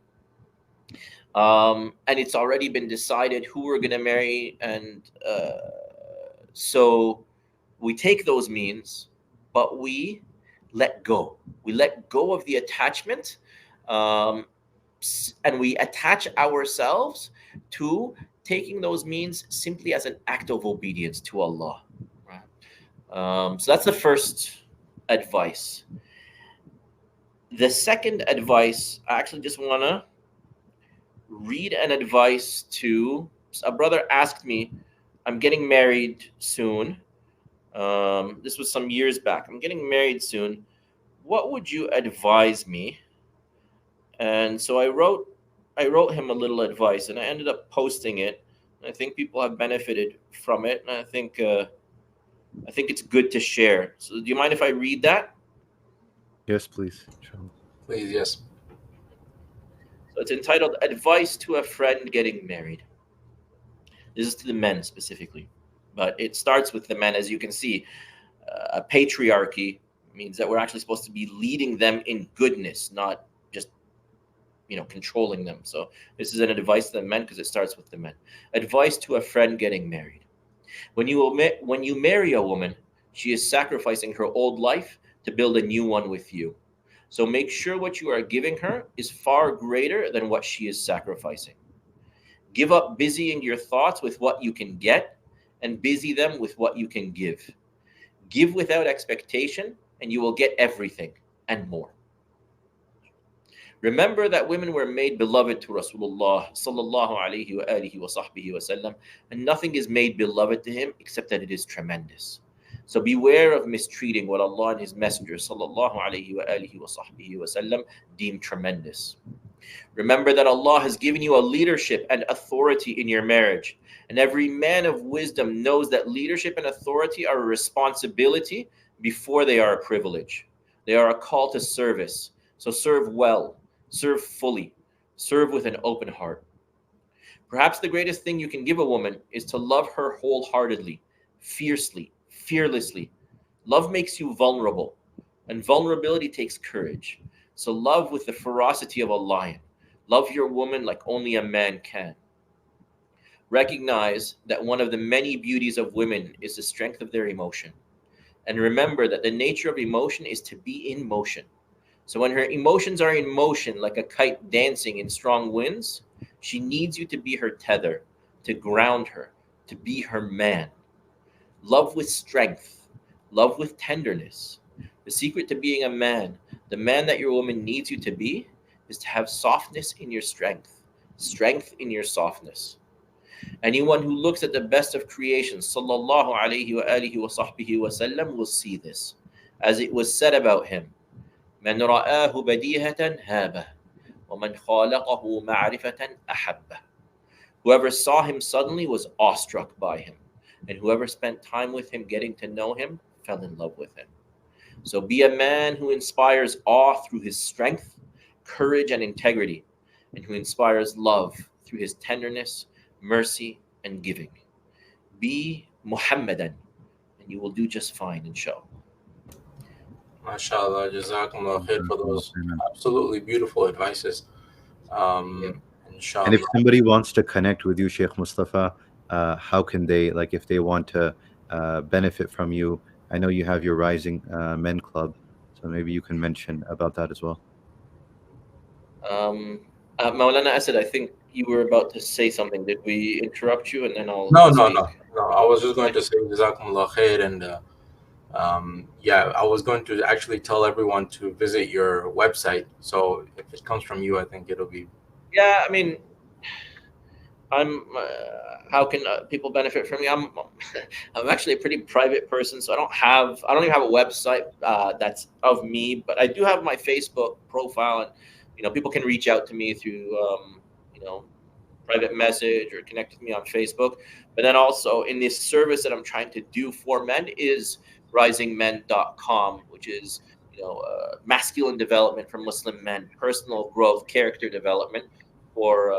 And it's already been decided who we're going to marry. And so we take those means, but we let go. We let go of the attachment, and we attach ourselves to taking those means simply as an act of obedience to Allah. Right? So that's the first advice. The second advice, I actually just want to read an advice to a brother asked me, I'm getting married soon. This was some years back. I'm getting married soon. What would you advise me? And so I wrote him a little advice, and I ended up posting it. I think people have benefited from it, and I think it's good to share. So do you mind if I read that? Yes, please. Inshallah. Please, yes. So it's entitled Advice to a Friend Getting Married. This is to the men specifically. But it starts with the men, as you can see. A patriarchy means that we're actually supposed to be leading them in goodness, not just controlling them. So this is an advice to the men because it starts with the men. Advice to a friend getting married: when you marry a woman, she is sacrificing her old life to build a new one with you. So make sure what you are giving her is far greater than what she is sacrificing. Give up busying your thoughts with what you can get and busy them with what you can give. Give without expectation, and you will get everything and more. Remember that women were made beloved to Rasulullah sallallahu alaihi wa alihi wa sahbihi wasallam, and nothing is made beloved to him except that it is tremendous. So beware of mistreating what Allah and His Messenger sallallahu alaihi wa alihi wa sahbihi wasallam deem tremendous. Remember that Allah has given you a leadership and authority in your marriage, and every man of wisdom knows that leadership and authority are a responsibility before they are a privilege. They are a call to service. So serve well. Serve fully. Serve with an open heart. Perhaps the greatest thing you can give a woman is to love her wholeheartedly, fiercely, fearlessly. Love makes you vulnerable, and vulnerability takes courage. So love with the ferocity of a lion. Love your woman like only a man can. Recognize that one of the many beauties of women is the strength of their emotion. And remember that the nature of emotion is to be in motion. So when her emotions are in motion, like a kite dancing in strong winds, she needs you to be her tether, to ground her, to be her man. Love with strength, love with tenderness. The secret to being a man, the man that your woman needs you to be, is to have softness in your strength, strength in your softness. Anyone who looks at the best of creation, sallallahu alaihi wa alihi wa sahbihi wa sallam, will see this. As it was said about him, من رآه بديهة هابه ومن خالقه معرفة أحبه. Whoever saw him suddenly was awestruck by him, and whoever spent time with him getting to know him fell in love with him. So be a man who inspires awe through his strength, courage, and integrity, and who inspires love through his tenderness, mercy, and giving. Be Muhammadan, and you will do just fine, inshallah. MashaAllah, Jazakumullah khair for those absolutely beautiful advices. Inshallah. And if somebody wants to connect with you, Sheikh Mustafa, how can they, like, if they want to benefit from you? I know you have your Rising Men Club, so maybe you can mention about that as well. Maulana Asad, I think you were about to say something. Did we interrupt you? And then I'll No. I was just going to say Jazakumullah khair, and I was going to actually tell everyone to visit your website. So if it comes from you, I think it'll be. Yeah, I mean, how can people benefit from me? I'm actually a pretty private person, so I don't even have a website that's of me, but I do have my Facebook profile, and people can reach out to me through private message or connect with me on Facebook. But then also in this service that I'm trying to do for men is risingmen.com, which is masculine development for Muslim men, personal growth, character development for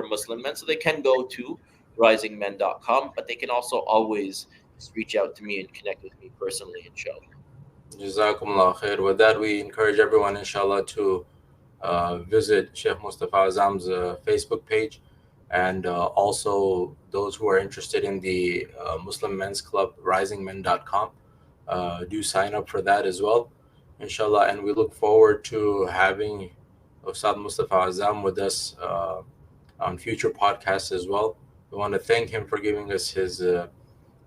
Muslim men. So they can go to risingmen.com, but they can also always just reach out to me and connect with me personally, inshallah. Jazakumullah khair. With that, we encourage everyone, inshallah, to visit Sheikh Mustafa Azzam's Facebook page, and also those who are interested in the Muslim Men's Club, risingmen.com, do sign up for that as well, inshallah. And we look forward to having Ustad Mustafa Azzam with us on future podcasts as well. We want to thank him for giving us his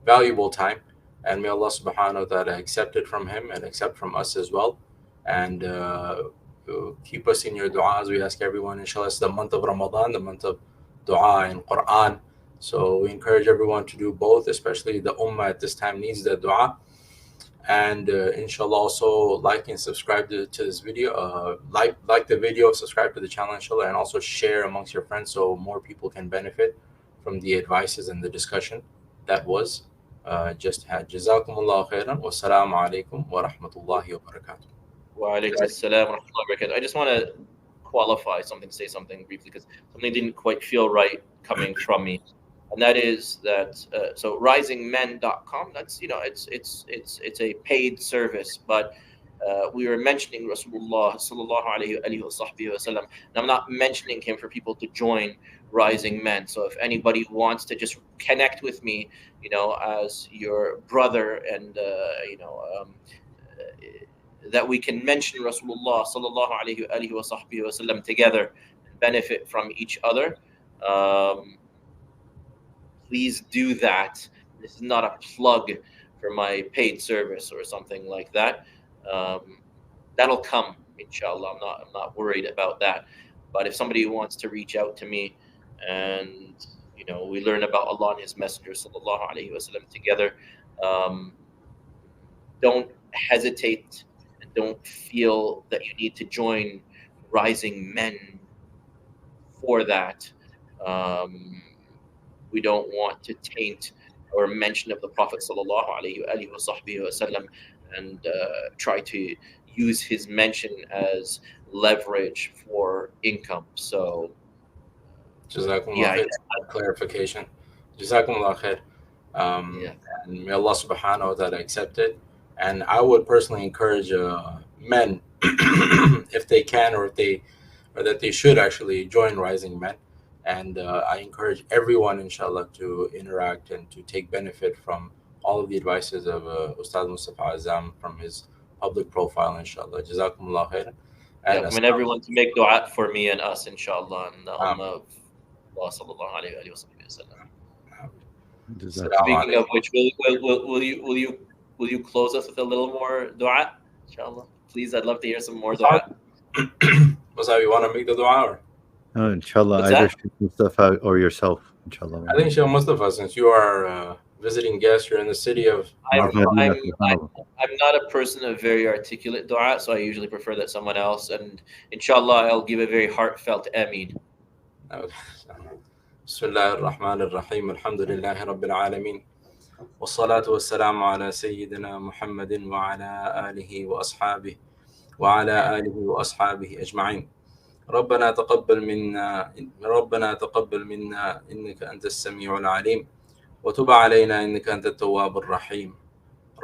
valuable time, and may Allah subhanahu wa ta'ala accept it from him and accept from us as well, and keep us in your dua as we ask everyone, inshallah. It's the month of Ramadan, the month of dua and Quran, so we encourage everyone to do both, especially the ummah at this time needs the dua. And inshallah, also like and subscribe to this video, like the video, subscribe to the channel, inshallah, and also share amongst your friends so more people can benefit from the advices and the discussion that was just had. Jazakumullah khairan wa salaamu alaikum wa rahmatullahi wa barakatuh. Wa alaikum assalam wa rahmatullahi wa barakatuh. I just want to qualify something, say something briefly, because something didn't quite feel right coming from me. and that is that. So risingmen.com. That's it's a paid service, but we were mentioning Rasulullah sallallahu alaihi wasallam. And I'm not mentioning him for people to join Rising Men. So if anybody wants to just connect with me, as your brother, and that we can mention Rasulullah sallallahu alaihi wasallam together and benefit from each other. Please do that. This is not a plug for my paid service or something like that. That'll come, inshallah. I'm not worried about that. But if somebody wants to reach out to me, and we learn about Allah and His Messenger sallallahu alaihi wasallam together, don't hesitate and don't feel that you need to join Rising Men for that. We don't want to taint our mention of the Prophet sallallahu alaihi wasallam and try to use his mention as leverage for income. So, Jazakumullah khair. Clarification. Jazakumullah khair. And may Allah subhanahu wa ta'ala accept it. And I would personally encourage men, if they can, or that they should actually join Rising Men. And I encourage everyone, inshallah, to interact and to take benefit from all of the advices of Ustad Mustafa Azzam from his public profile, inshallah. Jazakumullah khair. And I mean, everyone to make dua for me and us, inshallah, and the ummah of Allah sallallahu alayhi wa sallam. Speaking of which, will you close us with a little more dua, inshallah? Please, I'd love to hear some more dua. Mustafa, you want to make the dua? Or? Inshallah, either Sheikh Mustafa or yourself, inshallah. I think Sheikh Mustafa, since you are visiting guest, you're in the city of... I'm not a person of very articulate dua, so I usually prefer that someone else, and inshallah I'll give a very heartfelt ameen. Bismillah ar-Rahman ar-Rahim, alhamdulillahi rabbil alameen, wassalatu wassalamu ala sayyidina Muhammadin wa ala alihi wa ashabihi wa ala alihi wa ashabihi ajma'in. ربنا تقبل منا إنك أنت السميع العليم وتب علينا إنك أنت التواب الرحيم.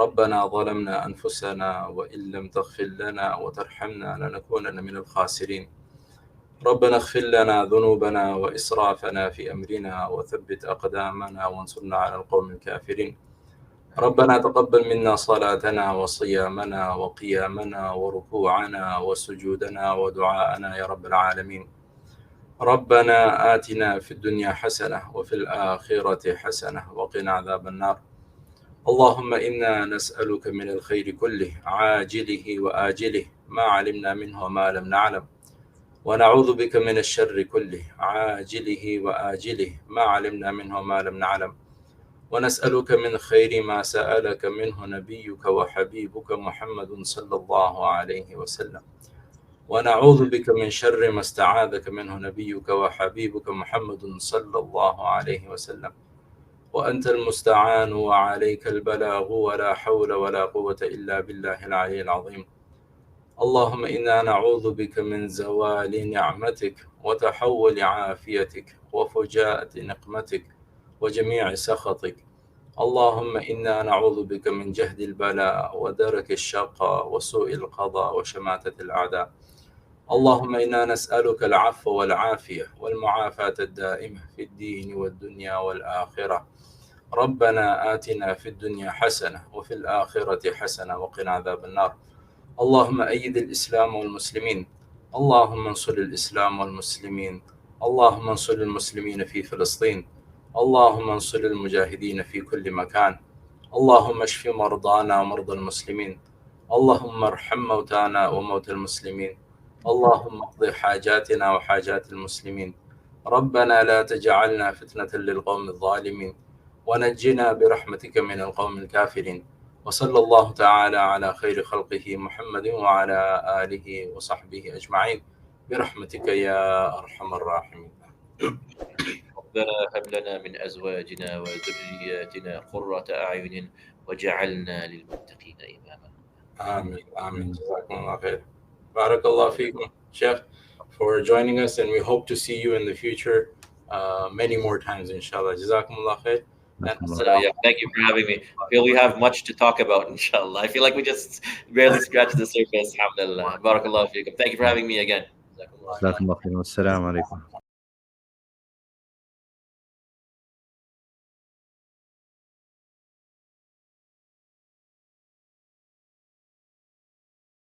ربنا ظلمنا أنفسنا وإن لم تغفر لنا وترحمنا لنكونن من الخاسرين. ربنا اغفر لنا ذنوبنا وإسرافنا في أمرنا وثبت أقدامنا وانصرنا على القوم الكافرين. ربنا تقبل منا صلاتنا وصيامنا وقيامنا وركوعنا وسجودنا ودعاءنا يا رب العالمين. ربنا آتنا في الدنيا حسنة وفي الآخرة حسنة وقنا عذاب النار. اللهم إنا نسألك من الخير كله عاجله وآجله ما علمنا منه وما لم نعلم، ونعوذ بك من الشر كله عاجله وآجله ما علمنا منه وما لم نعلم، ونسألك من خير ما سألك منه نبيك وحبيبك محمد صلى الله عليه وسلم، ونعوذ بك من شر ما استعاذك منه نبيك وحبيبك محمد صلى الله عليه وسلم، وأنت المستعان وعليك البلاغ ولا حول ولا قوة إلا بالله العلي العظيم. اللهم إنا نعوذ بك من زوال نعمتك وتحول عافيتك وفجاءة نقمتك وجميع سخطك. اللهم إنا نعوذ بك من جهد البلاء ودرك الشقاء وسوء القضاء وشماتة الأعداء. اللهم إنا نسألك العفو والعافية والمعافاة الدائمة في الدين والدنيا والآخرة. ربنا آتنا في الدنيا حسنة وفي الآخرة حسنة وقنا عذاب النار. اللهم أيد الإسلام والمسلمين. اللهم انصر الإسلام والمسلمين. اللهم انصر المسلمين في فلسطين. اللهم انصر المجاهدين في كل مكان. اللهم اشف مرضانا ومرضى المسلمين. اللهم ارحم موتانا وموتى المسلمين. اللهم اقض حاجاتنا وحاجات المسلمين. ربنا لا تجعلنا فتنة للقوم الظالمين ونجنا برحمتك من القوم الكافرين. وصلى الله تعالى على خير خلقه محمد وعلى آله وصحبه أجمعين برحمتك يا أرحم الراحمين. ربنا هب لنا من أزواجنا وذرياتنا قرة أعين وجعلنا للمتقين إماما. آمين آمين. جزاكم الله خير. Barakallah fikum, Sheikh, for joining us, and we hope to see you in the future many more times, inshallah. Jazakumullah khair. And So yeah, thank you for having me. I feel we have much to talk about, inshallah. I feel like we just barely scratched the surface. Alhamdulillah. Barakallahu feekum. Thank you for having me again. Jazakumullah. جزاكم الله خير والسلام عليكم.